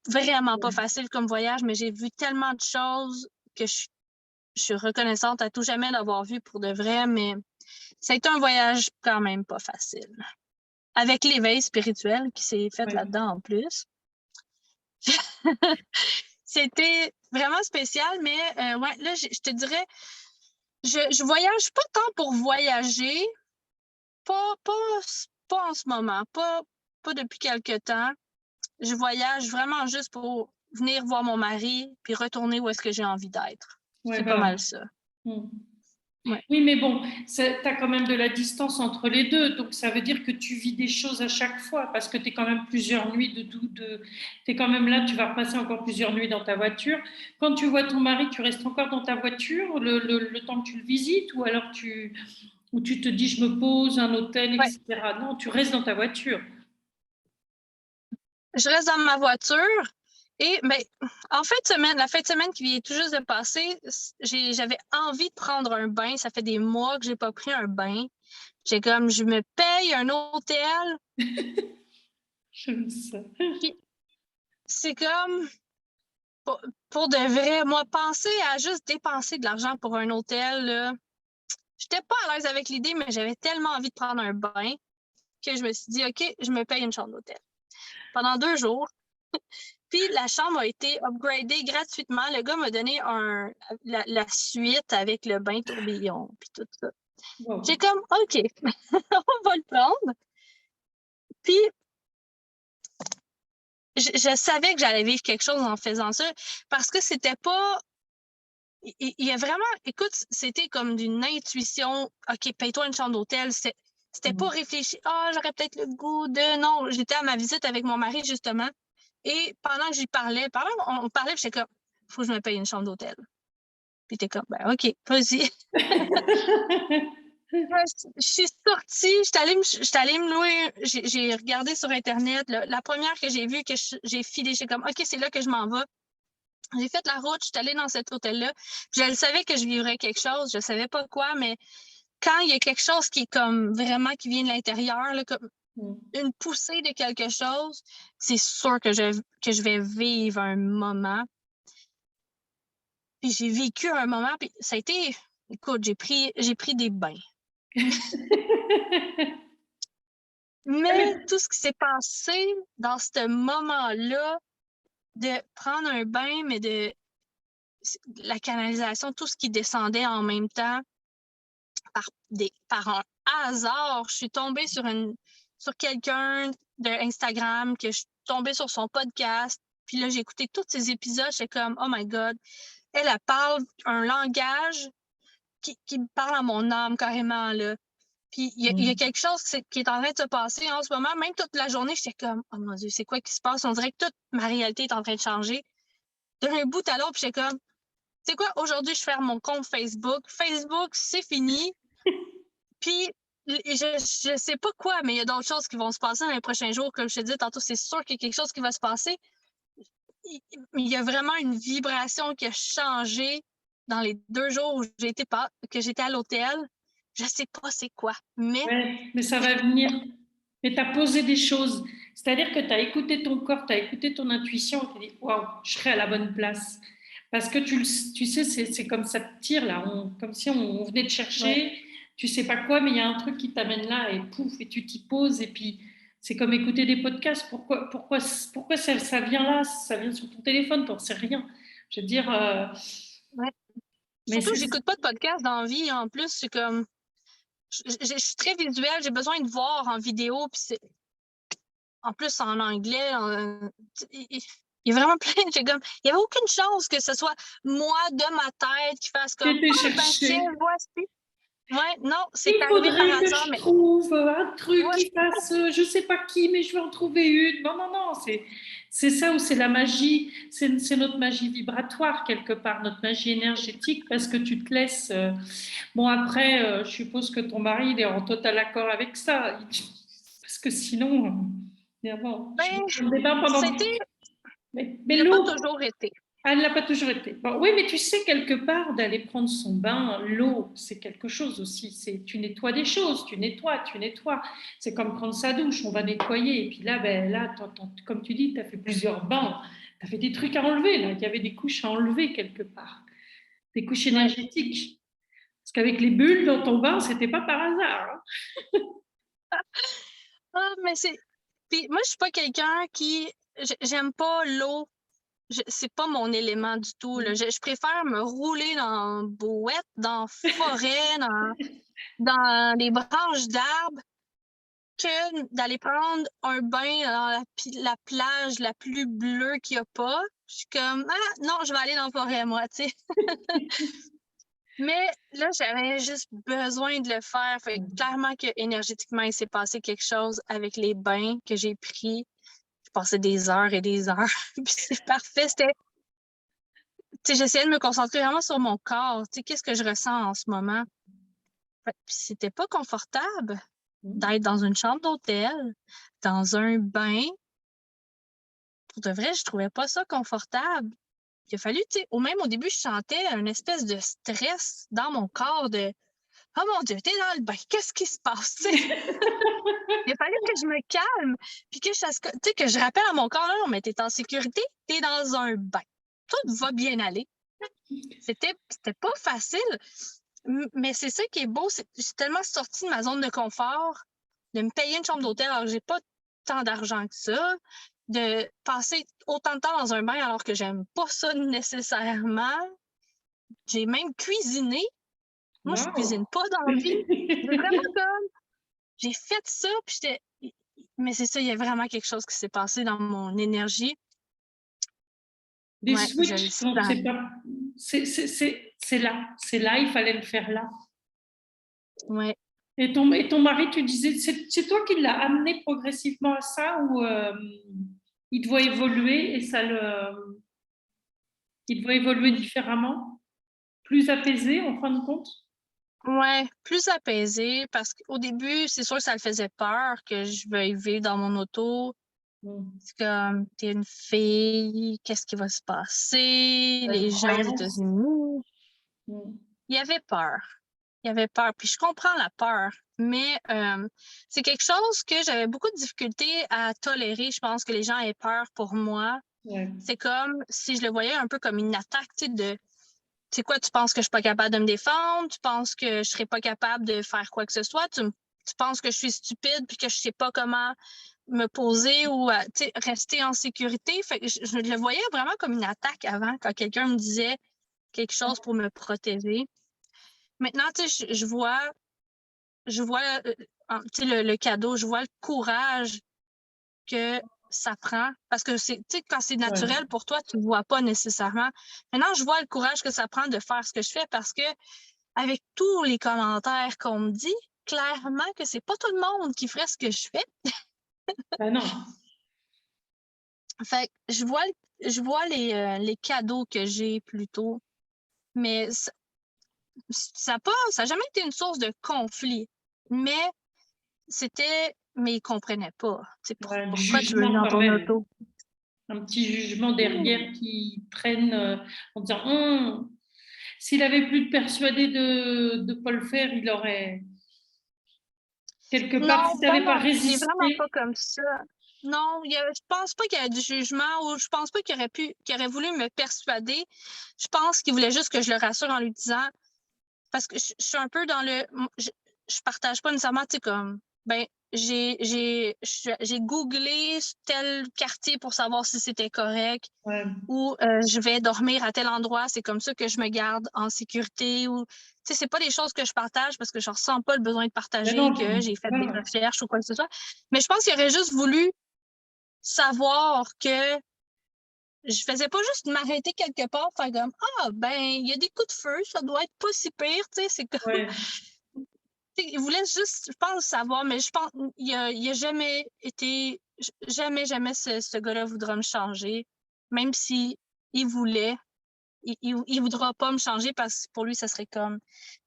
vraiment pas facile comme voyage, mais j'ai vu tellement de choses que je suis reconnaissante à tout jamais d'avoir vu pour de vrai, mais ça a été un voyage quand même pas facile. Avec l'éveil spirituel qui s'est fait Ouais. là-dedans en plus. C'était vraiment spécial, mais ouais, là, je te dirais, je voyage pas tant pour voyager, pas en ce moment, pas depuis quelque temps. Je voyage vraiment juste pour venir voir mon mari puis retourner où est-ce que j'ai envie d'être. Ouais, C'est pas mal ça. Ouais. Oui, mais bon, tu as quand même de la distance entre les deux, donc ça veut dire que tu vis des choses à chaque fois, parce que tu es quand même plusieurs nuits tu es quand même là, tu vas repasser encore plusieurs nuits dans ta voiture. Quand tu vois ton mari, tu restes encore dans ta voiture le temps que tu le visites, ou alors ou tu te dis je me pose, un hôtel, Ouais. etc. Non, tu restes dans ta voiture. Je reste dans ma voiture et ben, en fin de semaine, la fin de semaine qui vient tout juste de passer, j'avais envie de prendre un bain. Ça fait des mois que j'ai pas pris un bain. J'ai comme, je me paye un hôtel. J'aime ça. Puis c'est comme, pour de vrai, moi, penser à juste dépenser de l'argent pour un hôtel, là, j'étais pas à l'aise avec l'idée, mais j'avais tellement envie de prendre un bain que je me suis dit, OK, je me paye une chambre d'hôtel. Pendant 2 jours, puis la chambre a été upgradée gratuitement. Le gars m'a donné la suite avec le bain tourbillon, puis tout ça. Wow. J'ai comme, OK, on va le prendre. Puis, je savais que j'allais vivre quelque chose en faisant ça parce que c'était pas. Il y a vraiment, écoute, c'était comme d'une intuition. OK, paye-toi une chambre d'hôtel. C'était pas réfléchi. Ah, j'aurais peut-être le goût de. Non, j'étais à ma visite avec mon mari, justement. Et pendant que j'y parlais, on parlait, j'étais comme, faut que je me paye une chambre d'hôtel. Puis t'es comme, ben OK, vas-y. Je suis sortie, j'étais allée me louer, j'ai regardé sur Internet. La première que j'ai vue, que j'ai filé, j'ai comme, OK, c'est là que je m'en vais. J'ai fait la route, je suis allée dans cet hôtel-là. Je savais que je vivrais quelque chose, je savais pas quoi, mais quand il y a quelque chose qui est comme vraiment qui vient de l'intérieur, là, comme une poussée de quelque chose, c'est sûr que je vais vivre un moment. Puis j'ai vécu un moment, puis ça a été, écoute, j'ai pris des bains. Mais tout ce qui s'est passé dans ce moment-là, de prendre un bain, mais de la canalisation, tout ce qui descendait en même temps, par un hasard, je suis tombée sur quelqu'un d'Instagram, que je suis tombée sur son podcast. Puis là, j'ai écouté tous ces épisodes, j'étais comme, oh my God, elle parle un langage qui me parle à mon âme carrément, là. Puis il y a quelque chose qui est en train de se passer en ce moment. Même toute la journée, j'étais comme, oh mon Dieu, c'est quoi qui se passe? On dirait que toute ma réalité est en train de changer. D'un bout à l'autre, puis j'étais comme, c'est quoi, aujourd'hui, je ferme mon compte Facebook. Facebook, c'est fini. Puis je sais pas quoi, mais il y a d'autres choses qui vont se passer dans les prochains jours. Comme je te dis tantôt, c'est sûr qu'il y a quelque chose qui va se passer. Il y a vraiment une vibration qui a changé dans les 2 jours où que j'étais à l'hôtel. Je sais pas c'est quoi, mais... Ouais, mais ça va venir. Et tu as posé des choses. C'est-à-dire que tu as écouté ton corps, tu as écouté ton intuition, tu t'es dit, waouh, je serai à la bonne place. Parce que tu sais, c'est comme ça te tire là, comme si on venait te chercher, Ouais. tu sais pas quoi, mais il y a un truc qui t'amène là et pouf, et tu t'y poses. Et puis, c'est comme écouter des podcasts. Pourquoi ça vient là? Ça vient sur ton téléphone, t'en sais rien. Je veux dire, Ouais. mais Surtout, c'est. j'écoute pas de podcast dans la vie. En plus, c'est comme... Je suis très visuelle, j'ai besoin de voir en vidéo, puis en plus en anglais. Il y a vraiment plein. Il n'y avait aucune chance que ce soit moi de ma tête qui fasse comme J'étais ah ben tiens, chercher. voici. Ouais, non, c'est Il arrivé par faudrait que hasard, je mais trouve un truc ouais, qui fasse, je sais pas qui, mais je vais en trouver une. Non, non, non, c'est ça où c'est la magie, c'est notre magie vibratoire quelque part, notre magie énergétique, parce que tu te laisses. Bon, après, je suppose que ton mari il est en total accord avec ça, parce que sinon, bon, je vais ben, faire le débat pendant. c'était, Mais il l'a pas l'eau, toujours été. elle n'a pas toujours été. Bon, oui, mais tu sais, quelque part, d'aller prendre son bain, l'eau, c'est quelque chose aussi. Tu nettoies des choses, tu nettoies, tu nettoies. C'est comme prendre sa douche, on va nettoyer. Et puis là, ben, là comme tu dis, tu as fait plusieurs bains. Tu as fait des trucs à enlever, là. Il y avait des couches à enlever quelque part. Des couches Ouais. énergétiques. Parce qu'avec les bulles dans ton bain, c'était pas par hasard. Hein. Ah, mais c'est. Puis moi, je suis pas quelqu'un qui. J'aime pas l'eau. C'est pas mon élément du tout. Là. Je préfère me rouler dans bouette, dans forêt, dans les branches d'arbres, que d'aller prendre un bain dans la plage la plus bleue qu'il n'y a pas. Je suis comme, ah non, je vais aller dans la forêt, moi, tu sais. Mais là, j'avais juste besoin de le faire. Fait que clairement que énergétiquement, il s'est passé quelque chose avec les bains que j'ai pris. Je passais des heures et des heures. Puis c'est parfait. C'était, tu sais, j'essayais de me concentrer vraiment sur mon corps. Tu sais, qu'est-ce que je ressens en ce moment? Puis c'était pas confortable d'être dans une chambre d'hôtel, dans un bain. Pour de vrai, je trouvais pas ça confortable. Il a fallu, tu sais, au début, je sentais une espèce de stress dans mon corps de oh mon Dieu, t'es dans le bain, qu'est-ce qui se passe? Il a fallu que je me calme, puis que que je rappelle à mon corps, non, mais t'es en sécurité, t'es dans un bain. Tout va bien aller. C'était pas facile, mais c'est ça qui est beau, j'ai tellement sorti de ma zone de confort, de me payer une chambre d'hôtel alors que j'ai pas tant d'argent que ça, de passer autant de temps dans un bain alors que j'aime pas ça nécessairement. J'ai même cuisiné. Moi, je cuisine Wow. pas dans la vie. J'ai vraiment comme j'ai fait ça, puis j'étais. Mais c'est ça, il y a vraiment quelque chose qui s'est passé dans mon énergie. Des Ouais, je le switches, donc sens. c'est là, il fallait le faire là. Ouais. Et ton mari, tu disais, c'est toi qui l'as amené progressivement à ça ou il doit évoluer et il doit évoluer différemment, plus apaisé en fin de compte? Ouais, plus apaisé parce qu'au début, c'est sûr que ça le faisait peur que je veuille vivre dans mon auto. Mm. C'est comme, t'es une fille, qu'est-ce qui va se passer? Une Les gens aux croyance. États-Unis. Mm. Il y avait peur. Il y avait peur. Puis je comprends la peur, mais c'est quelque chose que j'avais beaucoup de difficulté à tolérer. Je pense que les gens aient peur pour moi. Ouais. C'est comme si je le voyais un peu comme une attaque, tu sais, de c'est quoi, tu penses que je suis pas capable de me défendre, tu penses que je serais pas capable de faire quoi que ce soit, tu penses que je suis stupide puis que je sais pas comment me poser ou rester en sécurité. Fait que je le voyais vraiment comme une attaque avant quand quelqu'un me disait quelque chose pour me protéger. Maintenant, tu sais, je vois tu sais, le cadeau, je vois le courage que ça prend. Parce que c'est, tu sais, quand c'est Ouais. naturel pour toi, tu ne vois pas nécessairement. Maintenant, je vois le courage que ça prend de faire ce que je fais parce que, avec tous les commentaires qu'on me dit, clairement que c'est pas tout le monde qui ferait ce que je fais. Ben non. Fait que je vois les cadeaux que j'ai plutôt, mais ça n'a jamais été une source de conflit. Mais mais ils comprenaient pas. Ouais, le Pourquoi tu veux venir jugement dans quand ton même. auto? Un petit jugement derrière qui traîne en disant s'il avait plus persuadé de ne pas le faire, il aurait quelque part, Non, si tu moi n'avais pas non, il est vraiment résisté. pas comme ça. Non, je pense pas qu'il y ait du jugement ou je pense pas qu'il aurait voulu me persuader. Je pense qu'il voulait juste que je le rassure en lui disant, parce que je suis un peu dans je partage pas nécessairement, tu sais, comme, ben, j'ai googlé tel quartier pour savoir si c'était correct Ouais. ou je vais dormir à tel endroit, c'est comme ça que je me garde en sécurité ou, tu sais, c'est pas des choses que je partage parce que je ressens pas le besoin de Mais partager non, que j'ai fait des voilà. recherches ou quoi que ce soit. Mais je pense qu'il aurait juste voulu savoir que je faisais pas juste m'arrêter quelque part, faire comme, ah, ben, il y a des coups de feu, ça doit être pas si pire, tu sais, c'est comme, Ouais. Il voulait juste, je pense, savoir, mais je pense il a jamais été, jamais, jamais ce gars-là voudra me changer. Même si il voulait, il voudra pas me changer parce que pour lui, ça serait comme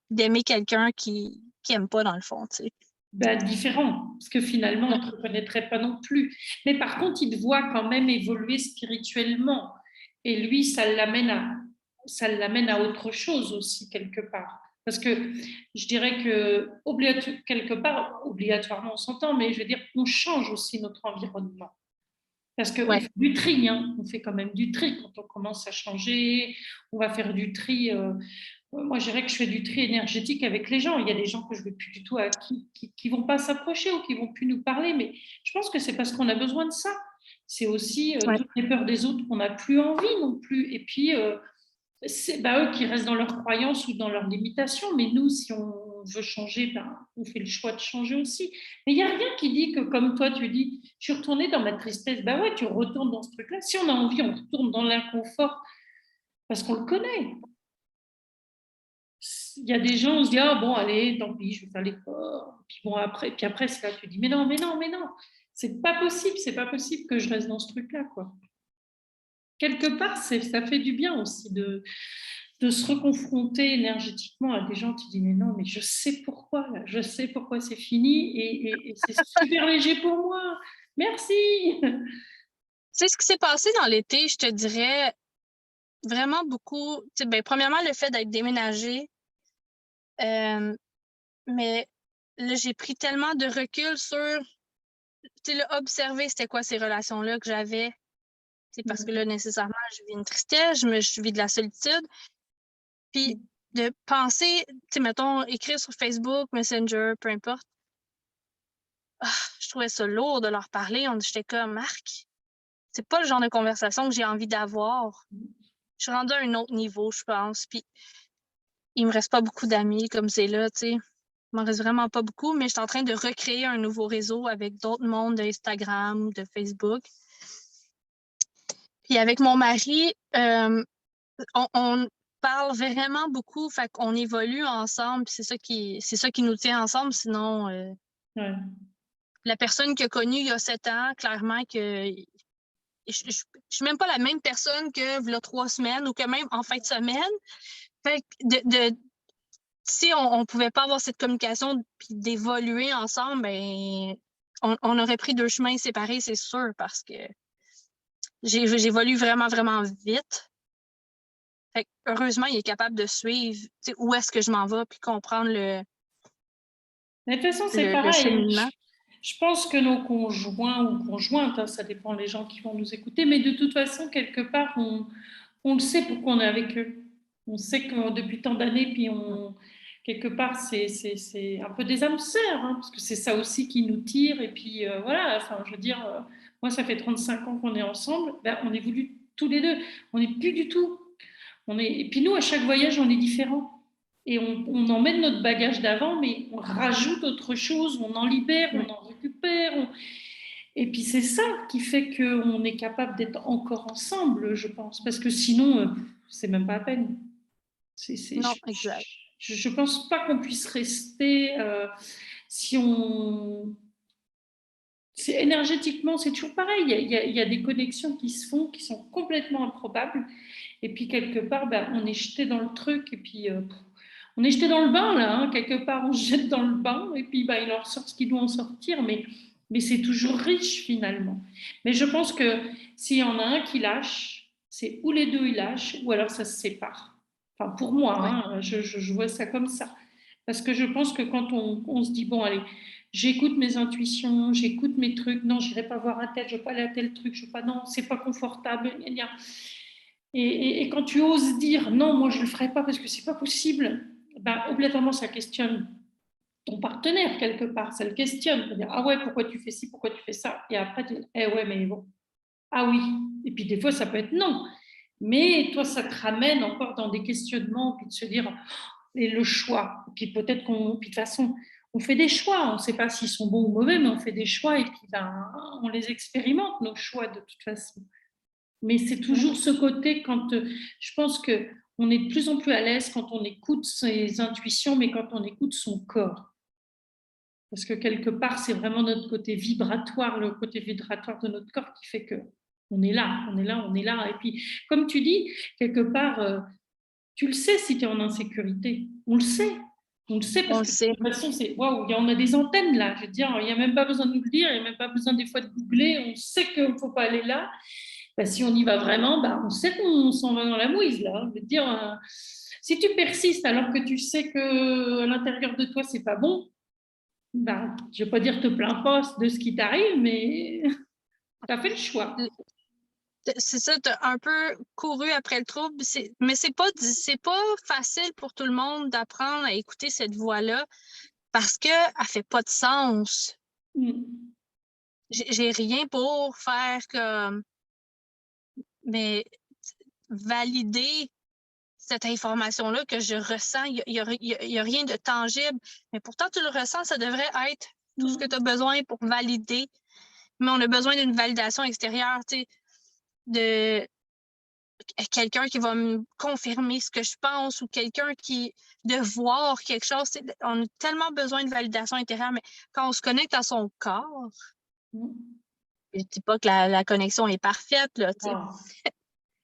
d'aimer quelqu'un qui aime pas dans le fond, tu sais. Ben, différent, parce que finalement, on ne te reconnaîtrait pas non plus. Mais par contre, il te voit quand même évoluer spirituellement. Et lui, ça l'amène à autre chose aussi, quelque part. Parce que je dirais que, quelque part, obligatoirement, on s'entend, mais je veux dire, on change aussi notre environnement. Parce qu'on Ouais, fait du tri, hein. On fait quand même du tri quand on commence à changer. On va faire du tri. Moi, je dirais que je fais du tri énergétique avec les gens. Il y a des gens que je ne veux plus du tout, qui vont pas s'approcher ou qui vont plus nous parler. Mais je pense que c'est parce qu'on a besoin de ça. C'est aussi ouais. toutes les peurs des autres qu'on n'a plus envie non plus. Et puis, c'est eux qui restent dans leurs croyances ou dans leurs limitations. Mais nous, si on veut changer, on fait le choix de changer aussi. Mais il n'y a rien qui dit que, comme toi, tu dis, je suis retournée dans ma tristesse. Ouais, tu retournes dans ce truc-là. Si on a envie, on retourne dans l'inconfort parce qu'on le connaît. Il y a des gens, on se dit, ah bon, allez, tant pis, je vais faire l'effort. Puis après, c'est là, tu dis, mais non, mais non, mais non, c'est pas possible que je reste dans ce truc-là, quoi. Quelque part, ça fait du bien aussi de se reconfronter énergétiquement à des gens. Tu dis, mais non, mais je sais pourquoi, là, je sais pourquoi c'est fini et c'est super léger pour moi. Merci. Tu sais, ce qui s'est passé dans l'été, je te dirais vraiment beaucoup. Tu sais, ben, premièrement, le fait d'être déménagé, mais là, j'ai pris tellement de recul sur, tu sais, là, observer c'était quoi ces relations-là que j'avais. Tu sais, parce que là, nécessairement, je vis une tristesse, je vis de la solitude. Puis de penser, tu sais, mettons, écrire sur Facebook, Messenger, peu importe. Je trouvais ça lourd de leur parler. J'étais comme, Marc, c'est pas le genre de conversation que j'ai envie d'avoir. Je suis rendue à un autre niveau, je pense. Puis il me reste pas beaucoup d'amis comme c'est là, tu sais. Il m'en reste vraiment pas beaucoup, mais je suis en train de recréer un nouveau réseau avec d'autres mondes d'Instagram, de Facebook. Puis avec mon mari, on parle vraiment beaucoup, fait qu'on évolue ensemble, c'est ça qui nous tient ensemble, sinon Ouais. la personne qu'il a connue il y a 7 ans, clairement que je suis même pas la même personne que il y a 3 semaines ou que même en fin de semaine. Fait que si on pouvait pas avoir cette communication puis d'évoluer ensemble, ben on aurait pris 2 chemins séparés, c'est sûr, parce que j'évolue vraiment, vraiment vite. Fait que, heureusement, il est capable de suivre où est-ce que je m'en vais puis comprendre Mais de toute façon, c'est le pareil. cheminement. Je pense que nos conjoints ou conjointes, hein, ça dépend des gens qui vont nous écouter, mais de toute façon, quelque part, on le sait pourquoi on est avec eux. On sait que depuis tant d'années, puis quelque part, c'est un peu des âmes sœurs, hein, parce que c'est ça aussi qui nous tire. Et puis voilà, enfin, je veux dire, moi, ça fait 35 ans qu'on est ensemble, ben, on évolue tous les deux. On n'est plus du tout. Et puis nous, à chaque voyage, on est différents. Et on emmène notre bagage d'avant, mais on rajoute autre chose, on en libère, on Ouais. en récupère. Et puis c'est ça qui fait qu'on est capable d'être encore ensemble, je pense. Parce que sinon, c'est même pas la peine. Non, exact. Je pense pas qu'on puisse rester si on. Énergétiquement, c'est toujours pareil. Il y a des connexions qui se font, qui sont complètement improbables. Et puis quelque part, ben, on est jeté dans le truc. Et puis on est jeté dans le bain, là. Hein. Quelque part, on se jette dans le bain. Et puis ben, il en ressort ce qui doit en sortir. Mais c'est toujours riche finalement. Mais je pense que s'il y en a un qui lâche, c'est ou les deux ils lâchent, ou alors ça se sépare. Enfin, pour moi, Ouais. hein, je vois ça comme ça. Parce que je pense que quand on se dit, bon, allez, j'écoute mes intuitions, j'écoute mes trucs, non, j'irai pas voir un tel, je ne veux pas aller à tel truc, je veux pas, non, c'est pas confortable, gna, gna. Et quand tu oses dire, non, moi je le ferai pas parce que c'est pas possible, ben, obligatoirement ça questionne ton partenaire quelque part, ça le questionne, dire, ah ouais, pourquoi tu fais ci, pourquoi tu fais ça, et après tu dis, eh ouais, mais bon, ah oui, et puis des fois ça peut être non, mais toi ça te ramène encore dans des questionnements, puis de se dire, et le choix. Et puis peut-être puis de toute façon, on fait des choix. On ne sait pas s'ils sont bons ou mauvais, mais on fait des choix et puis ben, on les expérimente, nos choix de toute façon. Mais c'est toujours ce côté quand je pense que on est de plus en plus à l'aise quand on écoute ses intuitions, mais quand on écoute son corps. Parce que quelque part, c'est vraiment notre côté vibratoire, le côté vibratoire de notre corps qui fait que on est là, on est là, on est là. Et puis, comme tu dis, quelque part, tu le sais si tu es en insécurité. On le sait. On le sait On parce le que de sait. toute façon, c'est waouh, on a des antennes là. Je veux dire, il n'y a même pas besoin de nous le dire, il n'y a même pas besoin des fois de googler. On sait qu'il ne faut pas aller là. Ben, si on y va vraiment, ben, on sait qu'on s'en va dans la mouise là. Je veux dire, si tu persistes alors que tu sais que à l'intérieur de toi c'est pas bon, ben, je ne vais pas dire te plains pas de ce qui t'arrive, mais tu as fait le choix. C'est ça, tu as un peu couru après le trouble, mais c'est pas facile pour tout le monde d'apprendre à écouter cette voix-là parce qu'elle ne fait pas de sens. Mm. J'ai rien pour faire comme, mais valider cette information-là que je ressens, il y a rien de tangible, mais pourtant tu le ressens, ça devrait être tout ce que tu as besoin pour valider, mais on a besoin d'une validation extérieure, tu sais, de quelqu'un qui va me confirmer ce que je pense ou quelqu'un de voir quelque chose. On a tellement besoin de validation intérieure, mais quand on se connecte à son corps, je ne dis pas que la connexion est parfaite, là,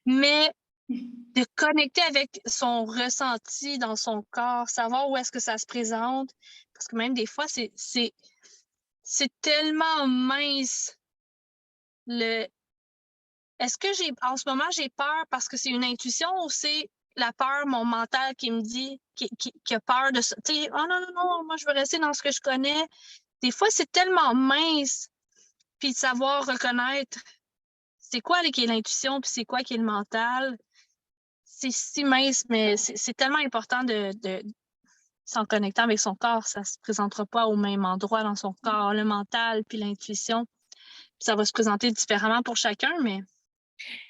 mais de connecter avec son ressenti dans son corps, savoir où est-ce que ça se présente, parce que même des fois, c'est tellement mince le Est-ce que en ce moment, j'ai peur parce que c'est une intuition ou c'est la peur, mon mental qui me dit, qui a peur de ça? Tu sais, oh non, non, non, moi, je veux rester dans ce que je connais. Des fois, c'est tellement mince, puis de savoir reconnaître c'est quoi qui est l'intuition, puis c'est quoi qui est le mental. C'est si mince, mais c'est tellement important de s'en connectant avec son corps. Ça ne se présentera pas au même endroit dans son corps, le mental, puis l'intuition. Puis ça va se présenter différemment pour chacun, mais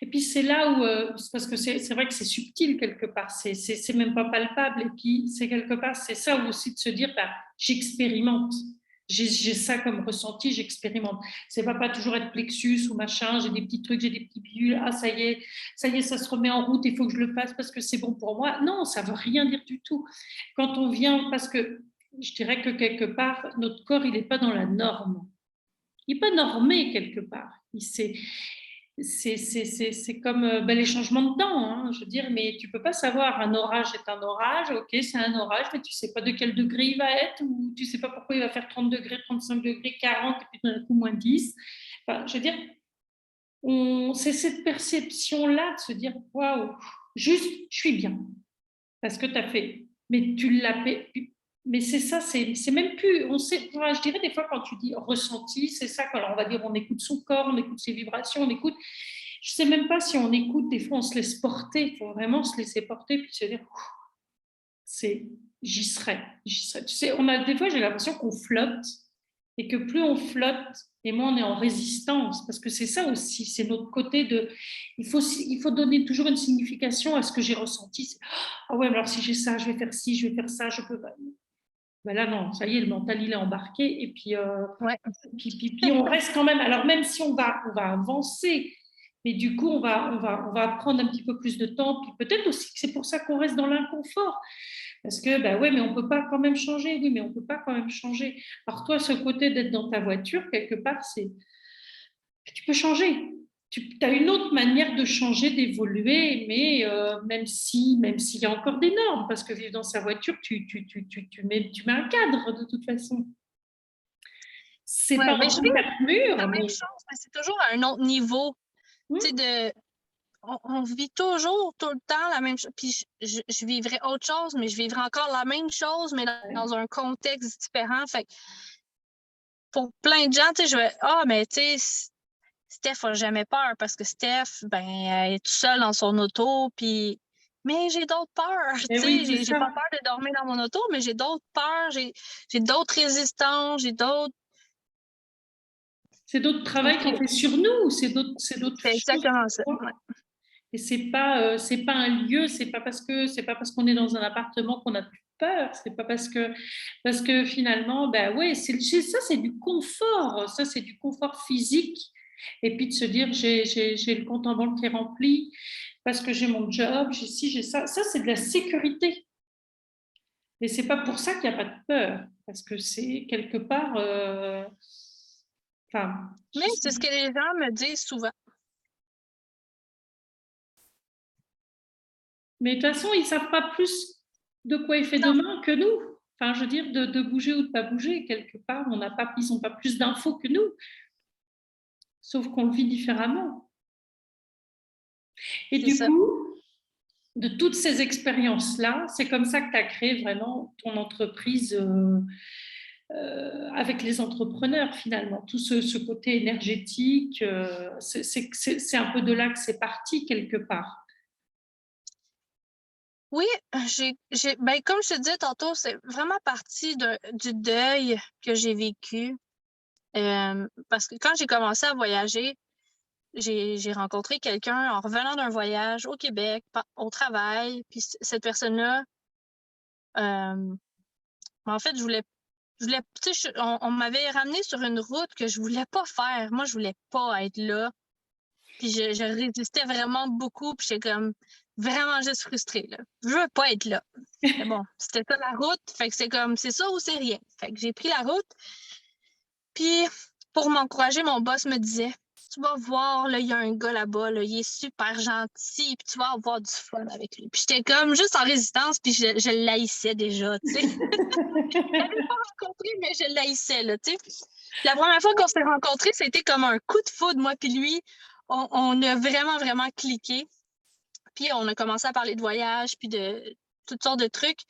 Et puis c'est là où, parce que c'est vrai que c'est subtil quelque part, c'est même pas palpable. Et puis c'est quelque part, c'est ça aussi de se dire, bah, j'expérimente. J'ai ça comme ressenti, j'expérimente. C'est pas toujours être plexus ou machin, j'ai des petits trucs, j'ai des petits bidules, ah ça y est, ça se remet en route, il faut que je le fasse parce que c'est bon pour moi. Non, ça veut rien dire du tout. Quand on vient, parce que je dirais que quelque part, notre corps, il n'est pas dans la norme. Il n'est pas normé quelque part. C'est comme ben, les changements de temps, hein, je veux dire, mais tu peux pas savoir, un orage est un orage, ok, c'est un orage, mais tu sais pas de quel degré il va être, ou tu sais pas pourquoi il va faire 30 degrés, 35 degrés, 40, et puis d'un coup moins 10. Enfin, je veux dire, c'est cette perception-là de se dire, waouh, juste, je suis bien, parce que tu as fait, mais tu l'as fait. Mais c'est ça, c'est même plus, on sait, enfin, je dirais des fois quand tu dis ressenti, c'est ça, quand on va dire on écoute son corps, on écoute ses vibrations, on écoute, je sais même pas si on écoute, des fois on se laisse porter, il faut vraiment se laisser porter, puis se dire, c'est, j'y serai, j'y serai. Tu sais, des fois j'ai l'impression qu'on flotte, et que plus on flotte, et moins on est en résistance, parce que c'est ça aussi, c'est notre côté de, il faut donner toujours une signification à ce que j'ai ressenti. Ah ouais, alors si j'ai ça, je vais faire ci, je vais faire ça, je peux pas. Ben là, non, ça y est, le mental, il est embarqué. Et puis, ouais. puis on reste quand même. Alors, même si on va avancer, mais du coup, on va prendre un petit peu plus de temps. Puis peut-être aussi que c'est pour ça qu'on reste dans l'inconfort. Parce que, ben ouais, mais on ne peut pas quand même changer. Oui, mais on ne peut pas quand même changer. Alors, toi, ce côté d'être dans ta voiture, quelque part, c'est. Tu peux changer. Tu as une autre manière de changer, d'évoluer, mais même s'il y a encore des normes, parce que vivre dans sa voiture, tu mets un cadre de toute façon. C'est Ouais, pas mais un je vis quatre murs, la même mais chose, mais c'est toujours à un autre niveau. Tu sais, on vit toujours tout le temps la même chose. Puis je vivrais autre chose, mais je vivrais encore la même chose, mais dans un contexte différent. Fait que pour plein de gens, tu sais, je vais, mais tu sais, Steph n'a jamais peur parce que Steph, ben, elle est tout seule dans son auto, puis. Mais j'ai d'autres peurs, tu mais oui, sais, c'est j'ai ça. pas peur de dormir dans mon auto, mais j'ai d'autres peurs, j'ai d'autres résistances, j'ai d'autres. C'est d'autres travail qu'on fait sur nous, c'est d'autres C'est choses. exactement ça. Ouais. Et c'est pas un lieu, c'est pas parce qu'on est dans un appartement qu'on a plus peur, c'est pas parce que finalement, ben ouais, ça c'est du confort, ça c'est du confort physique. Et puis de se dire j'ai le compte en banque qui est rempli parce que j'ai mon job, j'ai ci, j'ai ça. Ça c'est de la sécurité. Et c'est pas pour ça qu'il n'y a pas de peur. parce que c'est quelque part... mais c'est ce que les gens me disent souvent. Mais de toute façon, ils ne savent pas plus de quoi il fait demain que nous. Enfin, je veux dire, de bouger ou de ne pas bouger, quelque part, ils n'ont pas plus d'infos que nous, sauf qu'on le vit différemment. Et du coup, de toutes ces expériences-là, c'est comme ça que tu as créé vraiment ton entreprise avec les entrepreneurs, finalement. Tout ce côté énergétique, c'est un peu de là que c'est parti, quelque part. Oui, ben, comme je te disais tantôt, c'est vraiment parti du deuil que j'ai vécu. Parce que quand j'ai commencé à voyager, j'ai rencontré quelqu'un en revenant d'un voyage au Québec, au travail. Puis cette personne-là, en fait, on m'avait ramené sur une route que je voulais pas faire. Moi, je voulais pas être là. Puis je résistais vraiment beaucoup. Puis j'étais comme vraiment juste frustrée, là. Je veux pas être là. Mais bon, c'était ça la route. Fait que c'est comme, c'est ça ou c'est rien. Fait que j'ai pris la route. Puis pour m'encourager, mon boss me disait, tu vas voir, là, il y a un gars là-bas, là, il est super gentil, puis tu vas avoir du fun avec lui. Puis j'étais comme juste en résistance, puis je l'haïssais déjà, tu sais. Je l'avais pas rencontré, mais je l'haïssais, là, tu sais. La première fois qu'on s'est rencontrés, c'était comme un coup de foudre, moi puis lui. On a vraiment, vraiment cliqué. Puis on a commencé à parler de voyage, puis de toutes sortes de trucs.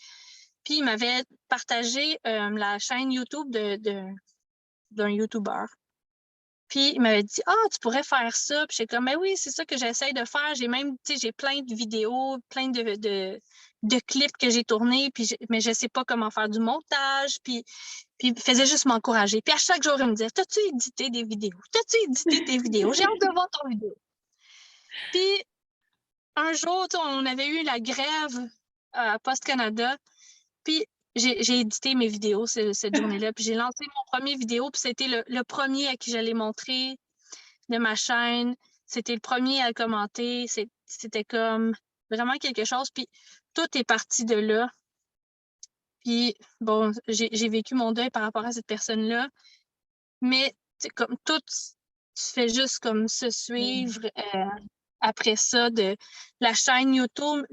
Puis il m'avait partagé la chaîne YouTube d'un YouTuber. Puis il m'avait dit, tu pourrais faire ça. Puis j'étais comme, mais oui, c'est ça que j'essaie de faire. J'ai même, tu sais, j'ai plein de vidéos, plein de clips que j'ai tournés, mais je sais pas comment faire du montage. Puis il faisait juste m'encourager. Puis à chaque jour, il me disait, t'as-tu édité des vidéos? T'as-tu édité tes vidéos? J'ai hâte de voir ton vidéo. Puis un jour, on avait eu la grève à Post Canada. Puis j'ai édité mes vidéos cette journée-là. Puis j'ai lancé mon premier vidéo. Puis c'était le premier à qui j'allais montrer de ma chaîne. C'était le premier à commenter. C'était comme vraiment quelque chose. Puis tout est parti de là. Puis bon, j'ai vécu mon deuil par rapport à cette personne-là. Mais comme tout se fait juste comme se suivre. Après ça, de la chaîne YouTube,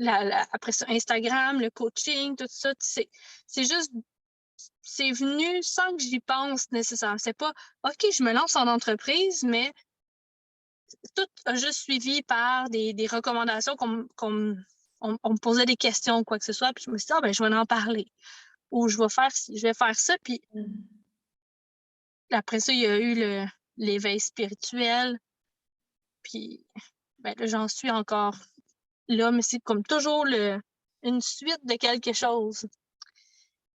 après ça, Instagram, le coaching, tout ça, c'est juste, c'est venu sans que j'y pense nécessairement. C'est pas, OK, je me lance en entreprise, mais tout a juste suivi par des recommandations on me posait des questions ou quoi que ce soit, puis je me suis dit, ben, je vais en parler. Ou je vais faire ça, puis après ça, il y a eu l'éveil spirituel, puis ben, là, j'en suis encore là, mais c'est comme toujours une suite de quelque chose.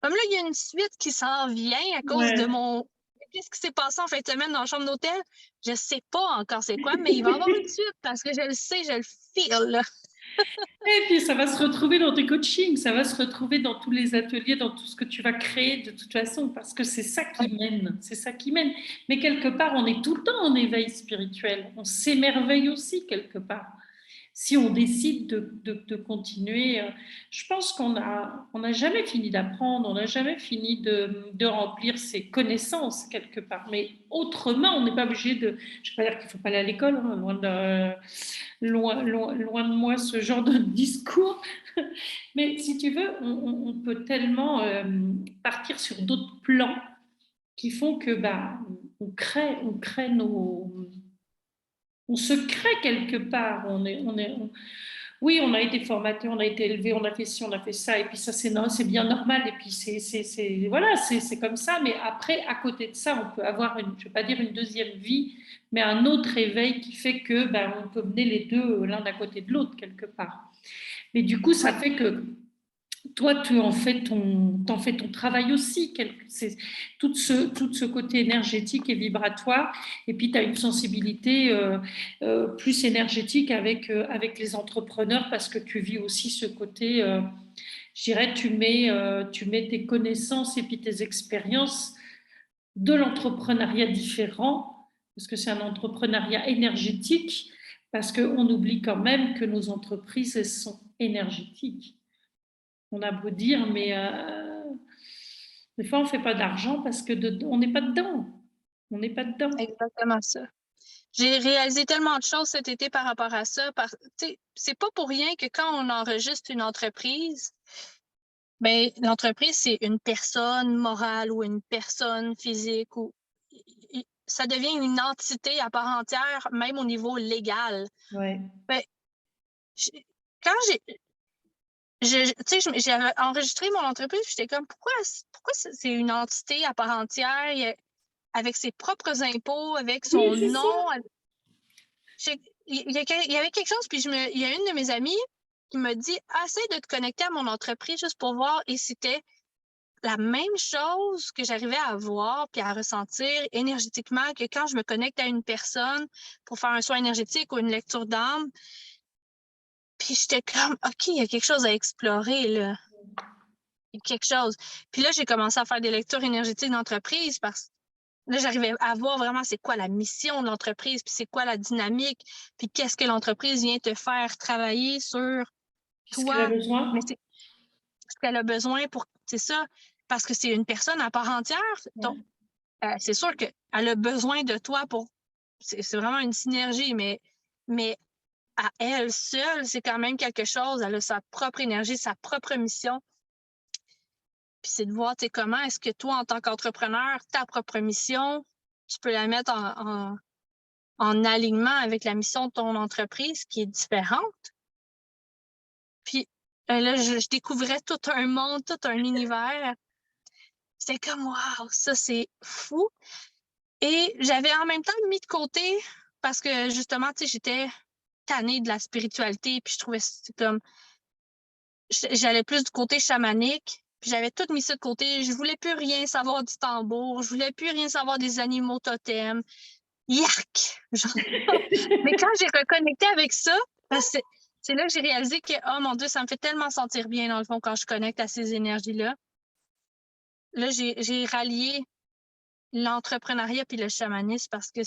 Comme là, il y a une suite qui s'en vient à cause de mon... Qu'est-ce qui s'est passé en fin de semaine dans la chambre d'hôtel? Je sais pas encore c'est quoi, mais il va y avoir une suite parce que je le sais, je le feel, là. Et puis, ça va se retrouver dans tes coachings, ça va se retrouver dans tous les ateliers, dans tout ce que tu vas créer de toute façon, parce que c'est ça qui mène, c'est ça qui mène. Mais quelque part, on est tout le temps en éveil spirituel, on s'émerveille aussi quelque part. Si on décide de continuer, je pense qu'on n'a jamais fini d'apprendre, on n'a jamais fini de remplir ses connaissances quelque part. Mais autrement, on n'est pas obligé de... Je ne vais pas dire qu'il ne faut pas aller à l'école, hein, loin de moi ce genre de discours. Mais si tu veux, on peut tellement partir sur d'autres plans qui font que on crée on se crée quelque part. Oui, on a été formaté, on a été élevé, on a fait ci, on a fait ça, et puis ça, c'est bien normal, et puis voilà, c'est comme ça. Mais après, à côté de ça, on peut avoir je ne vais pas dire une deuxième vie, mais un autre éveil qui fait que on peut mener les deux l'un à côté de l'autre quelque part. Mais du coup, ça fait que toi, tu en fais t'en fais ton travail aussi. C'est tout ce côté énergétique et vibratoire. Et puis, tu as une sensibilité plus énergétique avec les entrepreneurs parce que tu vis aussi ce côté, je dirais, tu mets tes connaissances et puis tes expériences de l'entrepreneuriat différent, parce que c'est un entrepreneuriat énergétique, parce qu'on oublie quand même que nos entreprises, elles sont énergétiques. On a beau dire, mais Des fois, on ne fait pas d'argent parce qu'on n'est pas dedans. On n'est pas dedans. Exactement ça. J'ai réalisé tellement de choses cet été par rapport à ça. C'est pas pour rien que quand on enregistre une entreprise, ben, l'entreprise, c'est une personne morale ou une personne physique ou ça devient une entité à part entière, même au niveau légal. Ouais. Ben, quand j'avais enregistré mon entreprise, j'étais comme, pourquoi c'est une entité à part entière, avec ses propres impôts, avec son Oui, c'est ça. nom? Il y avait quelque chose, puis il y a une de mes amies qui m'a dit, essaie de te connecter à mon entreprise juste pour voir, et c'était la même chose que j'arrivais à voir puis à ressentir énergétiquement que quand je me connecte à une personne pour faire un soin énergétique ou une lecture d'âme. Puis j'étais comme, OK, il y a quelque chose à explorer, là. Il y a quelque chose. Puis là, j'ai commencé à faire des lectures énergétiques d'entreprise parce que là, j'arrivais à voir vraiment c'est quoi la mission de l'entreprise, puis c'est quoi la dynamique, puis qu'est-ce que l'entreprise vient te faire travailler sur Qu'est-ce qu'elle a toi. besoin? Mais c'est ce qu'elle a besoin pour, c'est ça, parce que c'est une personne à part entière. Donc, c'est sûr qu'elle a besoin de toi pour. C'est vraiment une synergie, mais à elle seule, c'est quand même quelque chose. Elle a sa propre énergie, sa propre mission. Puis c'est de voir comment est-ce que toi, en tant qu'entrepreneur, ta propre mission, tu peux la mettre en alignement avec la mission de ton entreprise qui est différente. Puis là, je découvrais tout un monde, tout un univers. C'était comme, waouh, ça c'est fou. Et j'avais en même temps mis de côté parce que justement, j'étais tannée de la spiritualité, puis je trouvais c'est comme j'allais plus du côté chamanique, puis j'avais tout mis ça de côté. Je voulais plus rien savoir du tambour, je voulais plus rien savoir des animaux totems. Yark! Mais quand j'ai reconnecté avec ça, c'est là que j'ai réalisé que, oh mon Dieu, ça me fait tellement sentir bien, dans le fond, quand je connecte à ces énergies-là. Là, j'ai rallié l'entrepreneuriat puis le chamanisme parce que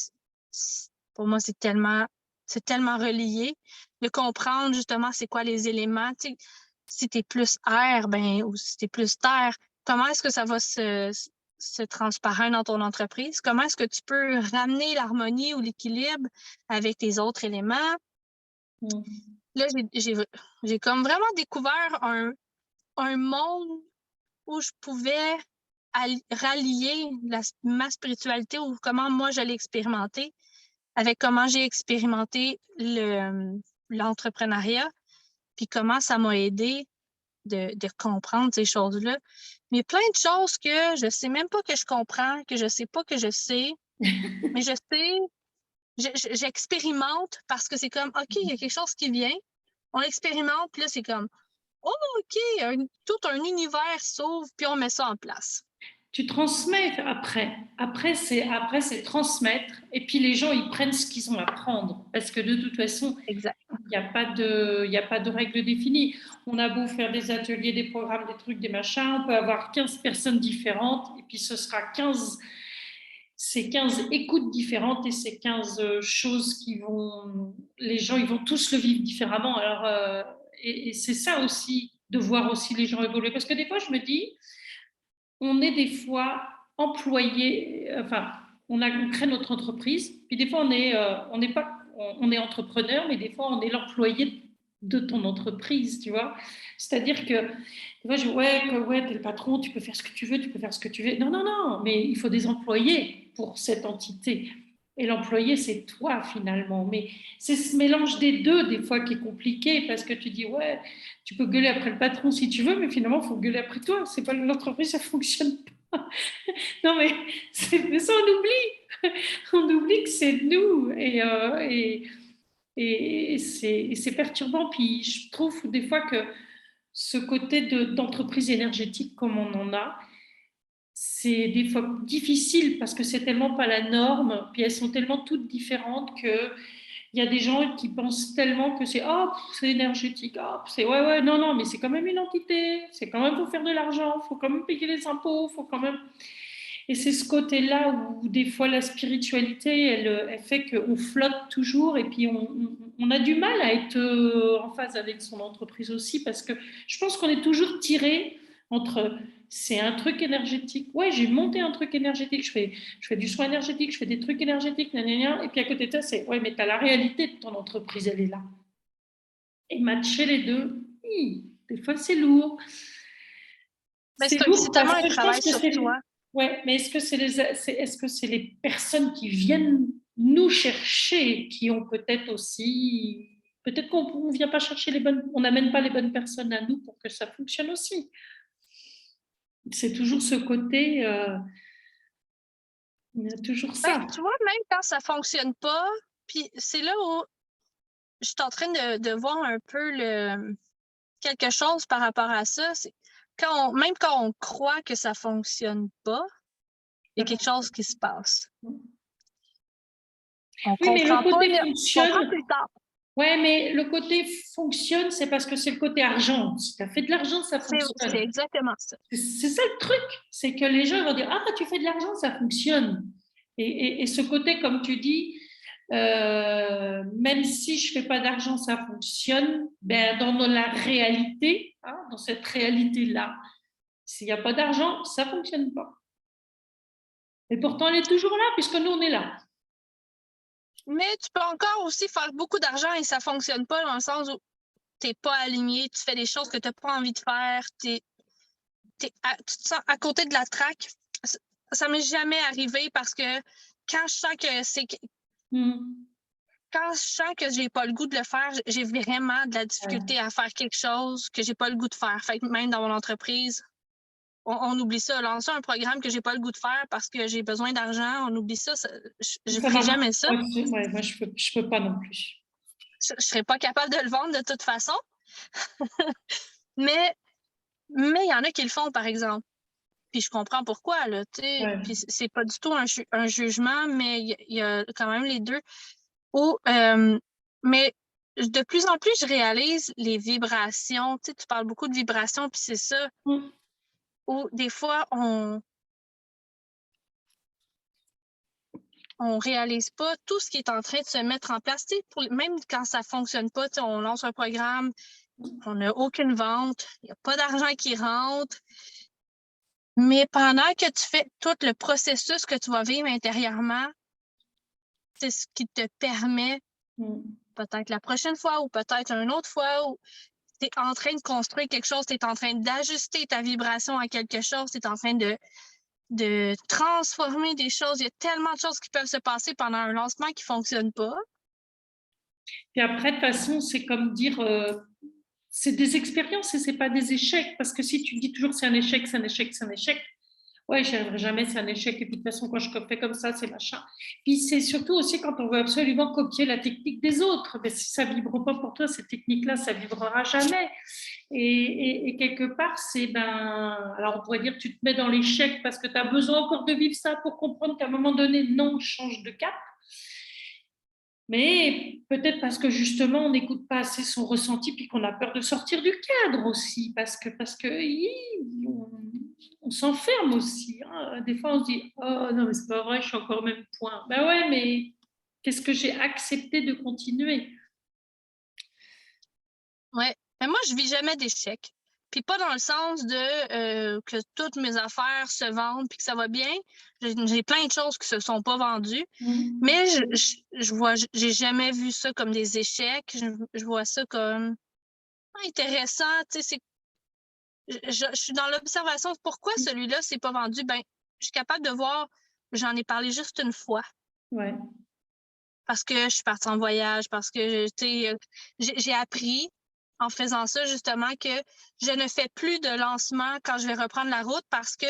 pour moi, c'est tellement relié. De comprendre justement c'est quoi les éléments. Si tu es plus air, ben, ou si tu es plus terre, comment est-ce que ça va se transparaître dans ton entreprise? Comment est-ce que tu peux ramener l'harmonie ou l'équilibre avec tes autres éléments? Là, j'ai comme vraiment découvert un monde où je pouvais rallier ma spiritualité ou comment moi je l'ai expérimenté avec comment j'ai expérimenté l'entrepreneuriat, puis comment ça m'a aidé de comprendre ces choses-là. Mais plein de choses que je sais même pas que je comprends, que je sais pas que je sais, mais je sais, j'expérimente parce que c'est comme, OK, il y a quelque chose qui vient, on expérimente, puis là, c'est comme, oh, OK, tout un univers s'ouvre, puis on met ça en place. Tu transmets après. Après c'est transmettre. Et puis les gens, ils prennent ce qu'ils ont à prendre. Parce que de toute façon, Exact. il n'y a pas de règles définies. On a beau faire des ateliers, des programmes, des trucs, des machins, on peut avoir 15 personnes différentes. Et puis ce sera 15, ces 15 écoutes différentes et ces 15 choses qui vont. Les gens, ils vont tous le vivre différemment. Alors, et c'est ça aussi, de voir aussi les gens évoluer. Parce que des fois, je me dis, on est des fois employé, enfin, on crée notre entreprise, puis des fois on n'est pas, on est entrepreneur, mais des fois on est l'employé de ton entreprise, tu vois. C'est-à-dire que, tu vois, ouais, t'es le patron, tu peux faire ce que tu veux, tu peux faire ce que tu veux. Non, non, non, mais il faut des employés pour cette entité. Et l'employé, c'est toi finalement. Mais c'est ce mélange des deux, des fois, qui est compliqué parce que tu dis, ouais, tu peux gueuler après le patron si tu veux, mais finalement, il faut gueuler après toi. C'est pas l'entreprise, ça fonctionne pas. Non, mais c'est ça, on oublie. On oublie que c'est nous. Et c'est perturbant. Puis je trouve des fois que ce côté d'entreprise énergétique comme on en a, c'est des fois difficile parce que c'est tellement pas la norme, puis elles sont tellement toutes différentes que il y a des gens qui pensent tellement que c'est énergétique, c'est ouais non non mais c'est quand même une entité, c'est quand même pour faire de l'argent, faut quand même payer les impôts, faut quand même et c'est ce côté-là où des fois la spiritualité elle fait qu'on flotte toujours et puis on a du mal à être en phase avec son entreprise aussi parce que je pense qu'on est toujours tiré c'est un truc énergétique. Ouais, j'ai monté un truc énergétique. Je fais du soin énergétique, je fais des trucs énergétiques, et puis à côté de ça, c'est ouais, mais tu as la réalité de ton entreprise, elle est là. Et matcher les deux, des fois, c'est lourd. Mais C'est c'est lourd tellement parce un que je pense travail que sur toi. ouais, mais est-ce que c'est les personnes qui viennent nous chercher qui ont peut-être aussi. Peut-être qu'on ne vient pas chercher les bonnes. On n'amène pas les bonnes personnes à nous pour que ça fonctionne aussi. C'est toujours ce côté. Il y a toujours Ben, ça. tu vois, même quand ça fonctionne pas, puis c'est là où je suis en train de voir un peu quelque chose par rapport à ça. C'est même quand on croit que ça fonctionne pas, il y a quelque chose qui se passe. On Oui, mais le comprend pas, côté on comprend fonctionne. plus tard. Ouais, mais le côté fonctionne, c'est parce que c'est le côté argent. Si tu as fait de l'argent, ça C'est fonctionne. exactement ça. C'est ça le truc. C'est que les gens vont dire, ah, tu fais de l'argent, ça fonctionne. Et ce côté, comme tu dis, même si je fais pas d'argent, ça fonctionne. Ben, dans la réalité, hein, dans cette réalité-là, s'il n'y a pas d'argent, ça fonctionne pas. Et pourtant, elle est toujours là, puisque nous, on est là. Mais tu peux encore aussi faire beaucoup d'argent et ça fonctionne pas dans le sens où tu n'es pas aligné, tu fais des choses que tu n'as pas envie de faire, tu te sens à côté de la traque. Ça m'est jamais arrivé parce que quand je sens que c'est quand je sens que j'ai pas le goût de le faire, j'ai vraiment de la difficulté à faire quelque chose que j'ai pas le goût de faire. Fait que même dans mon entreprise, on oublie ça. Lancer un programme que j'ai pas le goût de faire parce que j'ai besoin d'argent, on oublie ça. Je ferai jamais ça. Ouais, moi, je peux pas non plus. Je serais pas capable de le vendre de toute façon. mais il y en a qui le font, par exemple. Puis je comprends pourquoi, là, tu sais. Ouais. Puis c'est pas du tout un jugement, mais il y a quand même les deux. Mais de plus en plus, je réalise les vibrations. Tu sais, tu parles beaucoup de vibrations, puis c'est ça. Où des fois, on réalise pas tout ce qui est en train de se mettre en place. Tu sais, même quand ça fonctionne pas, tu sais, on lance un programme, on n'a aucune vente, il n'y a pas d'argent qui rentre. Mais pendant que tu fais tout le processus que tu vas vivre intérieurement, c'est ce qui te permet, peut-être la prochaine fois ou peut-être une autre fois, où tu es en train de construire quelque chose, tu es en train d'ajuster ta vibration à quelque chose, tu es en train de transformer des choses. Il y a tellement de choses qui peuvent se passer pendant un lancement qui ne fonctionne pas. Puis après, de toute façon, c'est comme dire, c'est des expériences et c'est pas des échecs. Parce que si tu dis toujours c'est un échec, c'est un échec, c'est un échec, ouais, j'y arriverai jamais, c'est un échec. Et puis de toute façon, quand je fais comme ça, c'est machin. Puis c'est surtout aussi quand on veut absolument copier la technique des autres. Mais si ça vibre pas pour toi, cette technique-là, ça vibrera jamais. Et quelque part, c'est alors on pourrait dire, tu te mets dans l'échec parce que tu as besoin encore de vivre ça pour comprendre qu'à un moment donné, non, change de cap. Mais peut-être parce que justement, on n'écoute pas assez son ressenti, puis qu'on a peur de sortir du cadre aussi, parce que on s'enferme aussi. Hein. Des fois, on se dit, oh non, mais c'est pas vrai, je suis encore au même point. Ben ouais, mais qu'est-ce que j'ai accepté de continuer? Ouais. Mais moi, je vis jamais d'échec. Puis pas dans le sens de que toutes mes affaires se vendent puis que ça va bien. J'ai plein de choses qui se sont pas vendues. Mais j'ai jamais vu ça comme des échecs. Je vois ça comme intéressant. Tu sais, je suis dans l'observation. Pourquoi celui-là s'est pas vendu? Ben, je suis capable de voir, j'en ai parlé juste une fois. Ouais. Parce que je suis partie en voyage, parce que j'ai appris en faisant ça, justement, que je ne fais plus de lancement quand je vais reprendre la route parce que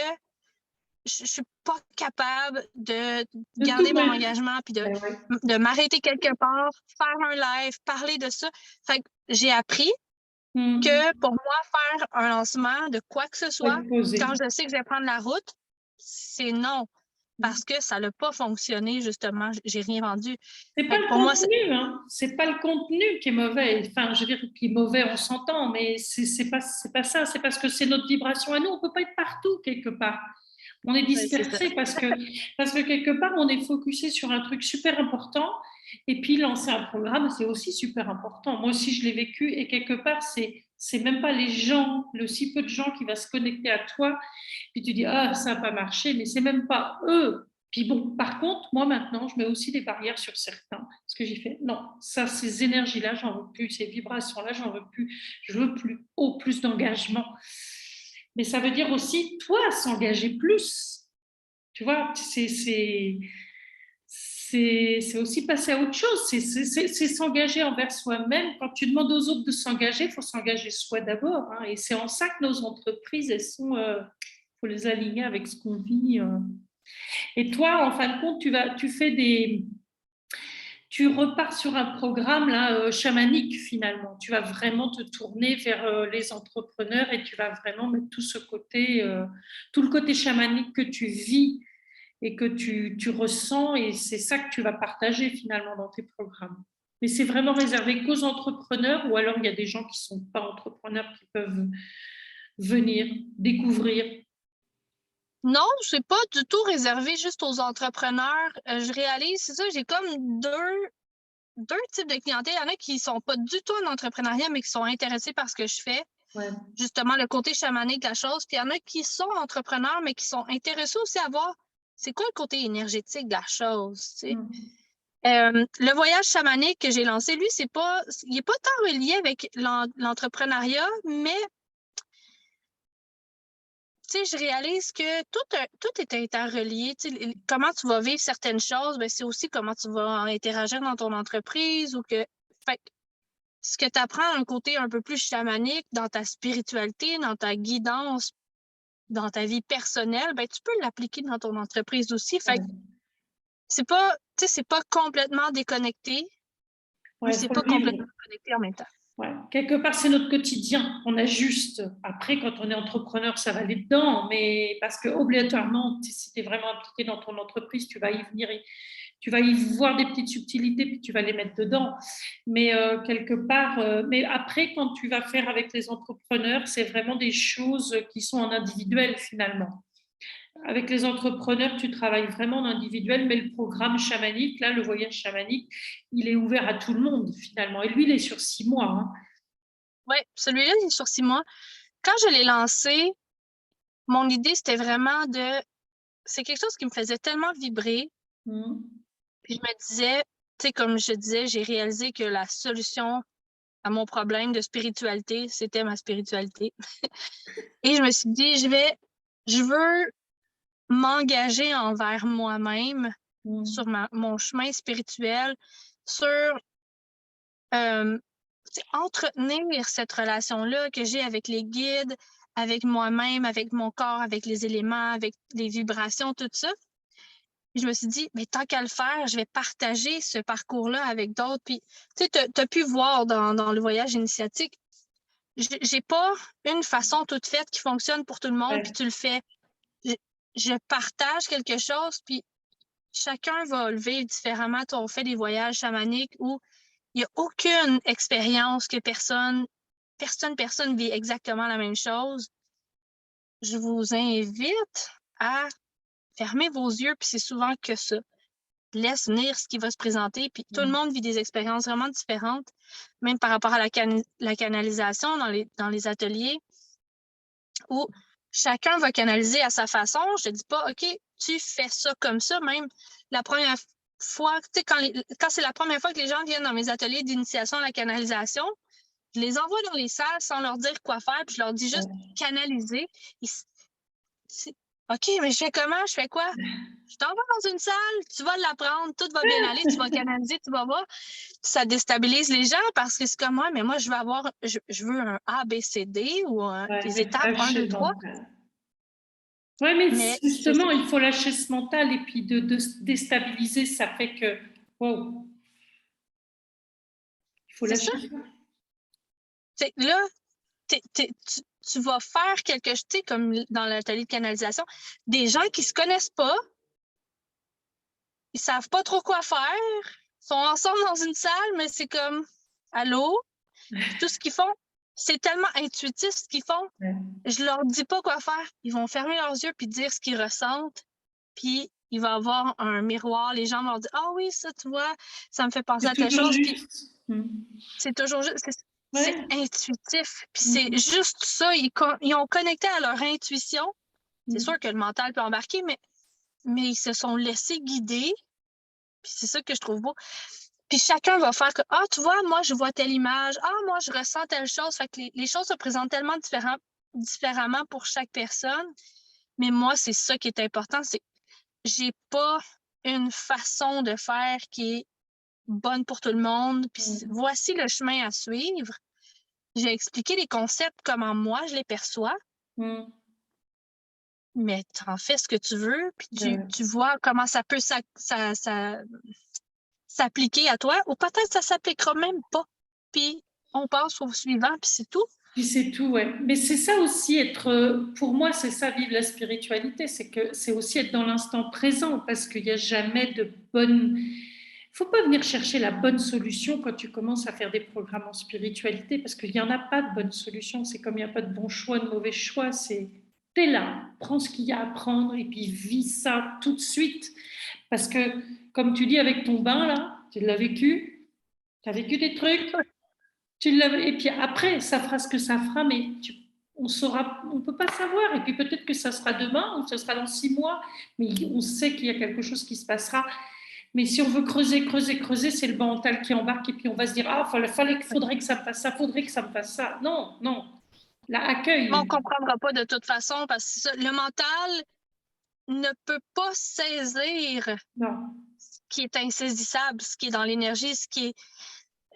je suis pas capable de garder mon engagement puis de m'arrêter quelque part, faire un live, parler de ça. Fait que j'ai appris que pour moi, faire un lancement de quoi que ce soit, quand je sais que je vais prendre la route, c'est non. Parce que ça n'a pas fonctionné, justement. J'ai rien vendu. C'est pas le contenu, hein. C'est pas le contenu qui est mauvais. Enfin, je veux dire, qui est mauvais, on s'entend, mais c'est pas ça. C'est parce que c'est notre vibration à nous. On peut pas être partout quelque part. On est dispersé parce que quelque part, on est focusé sur un truc super important. Et puis, lancer un programme, c'est aussi super important. Moi aussi, je l'ai vécu. Et quelque part, C'est même pas les gens, le si peu de gens qui va se connecter à toi. Puis tu dis, ah, ça n'a pas marché, mais c'est même pas eux. Puis bon, par contre, moi maintenant, je mets aussi des barrières sur certains. Parce que j'ai fait, non, ça, ces énergies-là, j'en veux plus, ces vibrations-là, j'en veux plus. Je veux plus haut, plus d'engagement. Mais ça veut dire aussi, toi, s'engager plus. Tu vois, c'est aussi passer à autre chose, c'est s'engager envers soi-même. Quand tu demandes aux autres de s'engager, il faut s'engager soi d'abord. Hein, et c'est en ça que nos entreprises, elles sont, faut les aligner avec ce qu'on vit. Et toi, en fin de compte, tu repars sur un programme là, chamanique finalement. Tu vas vraiment te tourner vers les entrepreneurs et tu vas vraiment mettre tout le côté chamanique que tu vis et que tu ressens, et c'est ça que tu vas partager finalement dans tes programmes. Mais c'est vraiment réservé qu'aux entrepreneurs, ou alors il y a des gens qui ne sont pas entrepreneurs qui peuvent venir découvrir. Non, c'est pas du tout réservé juste aux entrepreneurs. Je réalise, c'est ça, j'ai comme deux types de clientèle. Il y en a qui sont pas du tout en entrepreneuriat, mais qui sont intéressés par ce que je fais. Ouais. Justement, le côté chamanique de la chose. Puis il y en a qui sont entrepreneurs, mais qui sont intéressés aussi à voir c'est quoi le côté énergétique de la chose. Tu sais. Le voyage chamanique que j'ai lancé, lui, il n'est pas tant relié avec l'entrepreneuriat, mais je réalise que tout est interrelié. Comment tu vas vivre certaines choses, ben, c'est aussi comment tu vas interagir dans ton entreprise. Fait, ce que tu apprends un côté un peu plus chamanique dans ta spiritualité, dans ta guidance, dans ta vie personnelle, ben, tu peux l'appliquer dans ton entreprise aussi. Fait c'est pas complètement déconnecté, mais c'est pas complètement connecté en même temps. Ouais. Quelque part, c'est notre quotidien. On ajuste. Après, quand on est entrepreneur, ça va aller dedans, mais parce que obligatoirement, si tu es vraiment impliqué dans ton entreprise, tu vas y venir, tu vas y voir des petites subtilités, puis tu vas les mettre dedans. Mais quelque part, mais après, quand tu vas faire avec les entrepreneurs, c'est vraiment des choses qui sont en individuel finalement. Avec les entrepreneurs, tu travailles vraiment en individuel, mais le programme chamanique, là, le voyage chamanique, il est ouvert à tout le monde finalement. Et lui, il est sur 6 mois. Hein. Oui, celui-là, il est sur 6 mois. Quand je l'ai lancé, mon idée, c'était vraiment c'est quelque chose qui me faisait tellement vibrer. Puis je me disais, comme je disais, j'ai réalisé que la solution à mon problème de spiritualité, c'était ma spiritualité. Et je me suis dit, je veux m'engager envers moi-même sur mon chemin spirituel, sur entretenir cette relation-là que j'ai avec les guides, avec moi-même, avec mon corps, avec les éléments, avec les vibrations, tout ça. Puis je me suis dit, mais tant qu'à le faire, je vais partager ce parcours-là avec d'autres. Puis, tu sais, tu as pu voir dans le voyage initiatique, j'ai pas une façon toute faite qui fonctionne pour tout le monde, puis tu le fais. Je partage quelque chose, puis chacun va le vivre différemment. On fait des voyages chamaniques où il n'y a aucune expérience que personne vit exactement la même chose. Je vous invite à fermer vos yeux, puis c'est souvent que ça. Laisse venir ce qui va se présenter, puis tout le monde vit des expériences vraiment différentes, même par rapport à la canalisation dans les ateliers, où chacun va canaliser à sa façon. Je te dis pas, OK, tu fais ça comme ça, même la première fois, tu sais, quand c'est la première fois que les gens viennent dans mes ateliers d'initiation à la canalisation, je les envoie dans les salles sans leur dire quoi faire, puis je leur dis juste canaliser. OK, mais je fais comment? Je fais quoi? Je t'envoie dans une salle, tu vas l'apprendre, tout va bien aller, tu vas canaliser, tu vas voir. Ça déstabilise les gens parce que c'est comme moi, mais moi, je veux un A, B, C, D ou des étapes 1, 2, 3. Oui, mais justement, il faut lâcher ce mental et puis de déstabiliser, ça fait que, wow, il faut lâcher ça. Là, tu vas faire quelque chose, comme dans l'atelier de canalisation, des gens qui ne se connaissent pas, ils ne savent pas trop quoi faire, sont ensemble dans une salle, mais c'est comme, allô? Tout ce qu'ils font, c'est tellement intuitif ce qu'ils font. Je leur dis pas quoi faire. Ils vont fermer leurs yeux puis dire ce qu'ils ressentent. Puis il va y avoir un miroir. Les gens vont dire, ah oui, ça, tu vois, ça me fait penser à telle chose. Puis, c'est toujours juste. C'est Ouais. intuitif. Puis c'est juste ça. Ils ont connecté à leur intuition. C'est sûr que le mental peut embarquer, mais ils se sont laissés guider. Puis c'est ça que je trouve beau. Puis chacun va faire que, ah, tu vois, moi, je vois telle image. Ah, moi, je ressens telle chose. Fait que les choses se présentent tellement différemment pour chaque personne. Mais moi, c'est ça qui est important. C'est que j'ai pas une façon de faire qui est bonne pour tout le monde. Puis voici le chemin à suivre. J'ai expliqué les concepts, comment moi, je les perçois. Mais tu en fais ce que tu veux, puis tu vois comment ça peut s'appliquer à toi, ou peut-être ça s'appliquera même pas. Puis on passe au suivant, puis c'est tout. Puis c'est tout, ouais. Mais c'est ça aussi, pour moi, c'est ça, vivre la spiritualité, c'est que c'est aussi être dans l'instant présent, parce qu'il n'y a jamais de bonne. Il faut pas venir chercher la bonne solution quand tu commences à faire des programmes en spiritualité, parce qu'il n'y en a pas de bonne solution. C'est comme il n'y a pas de bon choix, de mauvais choix. T'es là, prends ce qu'il y a à prendre et puis vis ça tout de suite. Parce que, comme tu dis avec ton bain, là, tu l'as vécu, tu as vécu des trucs, et puis après, ça fera ce que ça fera, mais on saura, on peut pas savoir. Et puis peut-être que ça sera demain ou ça sera dans 6 mois, mais on sait qu'il y a quelque chose qui se passera. Mais si on veut creuser, creuser, creuser, c'est le mental qui embarque et puis on va se dire ah, faudrait que ça me fasse ça, faudrait que ça me fasse ça. Non, non. Là, Mais on accueille. ne comprendra pas de toute façon parce que le mental ne peut pas saisir Non. ce qui est insaisissable, ce qui est dans l'énergie, ce qui est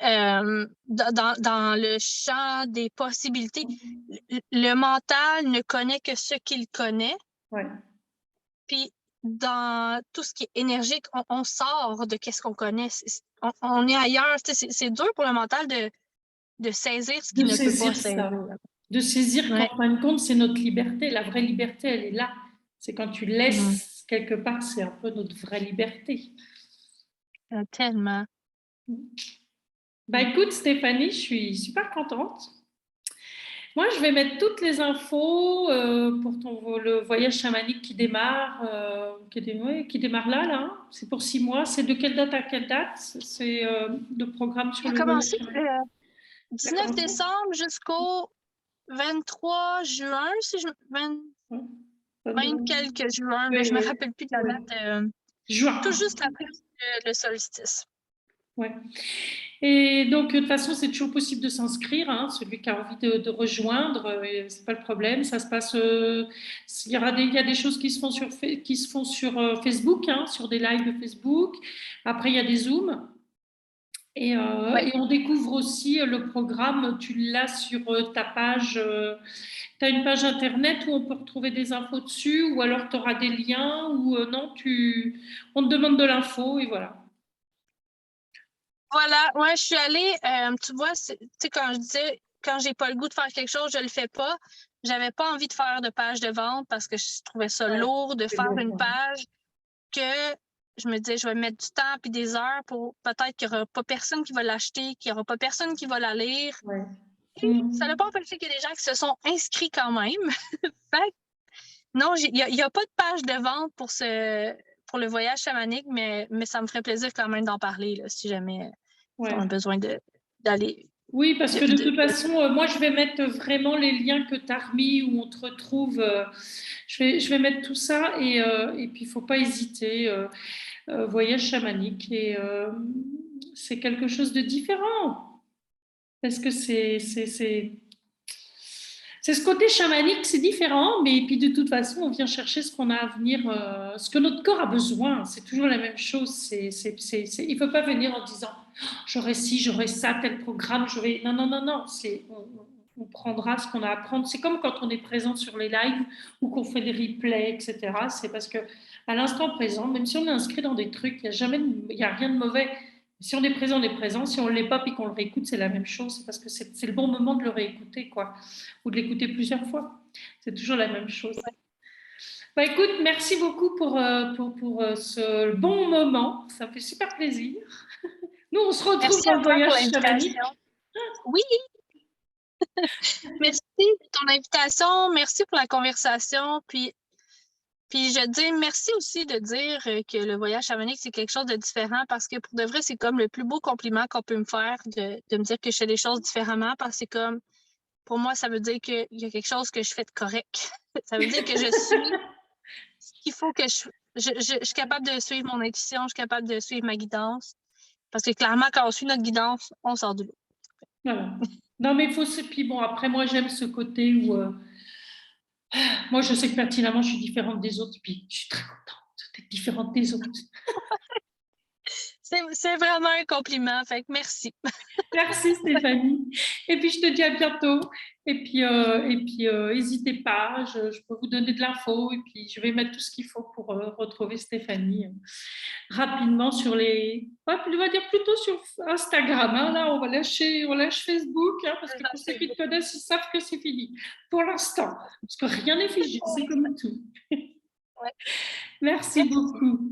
dans le champ des possibilités. Le mental ne connaît que ce qu'il connaît. Ouais. Puis dans tout ce qui est énergique, on sort de qu'est-ce qu'on connaît. On est ailleurs. C'est dur pour le mental de saisir ce qu'il ne peut pas saisir. De saisir qu'en fin de compte, c'est notre liberté. La vraie liberté, elle est là. C'est quand tu laisses quelque part, c'est un peu notre vraie liberté. Tellement. Bah écoute, Stéphanie, je suis super contente. Moi, je vais mettre toutes les infos pour le voyage chamanique qui démarre, qui démarre là. C'est pour 6 mois. C'est de quelle date à quelle date? C'est le programme sur le voyage chamanique. Il a commencé 19 décembre jusqu'au 23 juin, si je 20 quelques juin, mais je me rappelle plus de la date. Juin. Tout juste après le solstice. Ouais. Et donc, de toute façon, c'est toujours possible de s'inscrire. Hein, celui qui a envie de rejoindre, c'est pas le problème. Ça se passe. Il y a des choses qui se font sur Facebook, hein, sur des lives de Facebook. Après, il y a des Zooms. Et on découvre aussi le programme. Tu l'as sur ta page. Tu as une page internet où on peut retrouver des infos dessus, ou alors tu auras des liens, ou non, on te demande de l'info et voilà. Voilà, ouais, je suis allée, tu vois, tu sais, quand je disais, quand j'ai pas le goût de faire quelque chose, je le fais pas. J'avais pas envie de faire de page de vente parce que je trouvais ça lourd de faire une page que je me disais, je vais mettre du temps puis des heures pour peut-être qu'il n'y aura pas personne qui va l'acheter, qu'il n'y aura pas personne qui va la lire. Ouais. Ça n'a pas empêché qu'il y a des gens qui se sont inscrits quand même. Non, il n'y a pas de page de vente pour le voyage chamanique, mais ça me ferait plaisir quand même d'en parler là, si jamais on a besoin d'aller. Oui, parce que de toute façon, moi, je vais mettre vraiment les liens que tu as remis, où on te retrouve. Je vais mettre tout ça et puis, il ne faut pas hésiter. Voyage chamanique, et c'est quelque chose de différent. Parce que c'est ce côté chamanique, c'est différent, mais puis de toute façon, on vient chercher ce qu'on a à venir, ce que notre corps a besoin. C'est toujours la même chose. Il ne faut pas venir en disant j'aurai ci, j'aurai ça, tel programme, j'aurai. Non, non, non, non. On prendra ce qu'on a à prendre. C'est comme quand on est présent sur les lives ou qu'on fait des replays, etc. C'est parce que à l'instant présent, même si on est inscrit dans des trucs, il n'y a rien de mauvais. Si on est présent, on est présent. Si on ne l'est pas puis qu'on le réécoute, c'est la même chose. C'est parce que c'est le bon moment de le réécouter, quoi. Ou de l'écouter plusieurs fois. C'est toujours la même chose. Bah, écoute, merci beaucoup pour ce bon moment. Ça me fait super plaisir. Nous, on se retrouve dans le voyage chamanique. Oui! Merci pour ton invitation. Merci pour la conversation. Puis Puis je dis merci aussi de dire que le voyage chamanique, c'est quelque chose de différent parce que pour de vrai, c'est comme le plus beau compliment qu'on peut me faire de me dire que je fais les choses différemment parce que c'est comme, pour moi, ça veut dire qu'il y a quelque chose que je fais de correct. Ça veut dire que je suis ce qu'il faut que je suis capable de suivre mon intuition, je suis capable de suivre ma guidance. Parce que clairement, quand on suit notre guidance, on sort du lot. Voilà. Non, mais il faut... Puis bon, après, moi, j'aime ce côté où... moi, je sais que pertinemment, je suis différente des autres. Puis je suis très contente d'être différente des autres. C'est vraiment un compliment. Fait que merci. Merci Stéphanie. Et puis je te dis à bientôt. Et puis, n'hésitez pas, je peux vous donner de l'info. Et puis je vais mettre tout ce qu'il faut pour retrouver Stéphanie rapidement sur les. On va dire plutôt sur Instagram. Hein. Là, on lâche Facebook hein, parce que pour ceux qui te connaissent, ils savent que c'est fini pour l'instant. Parce que rien n'est figé, c'est comme tout. Ouais. Merci beaucoup.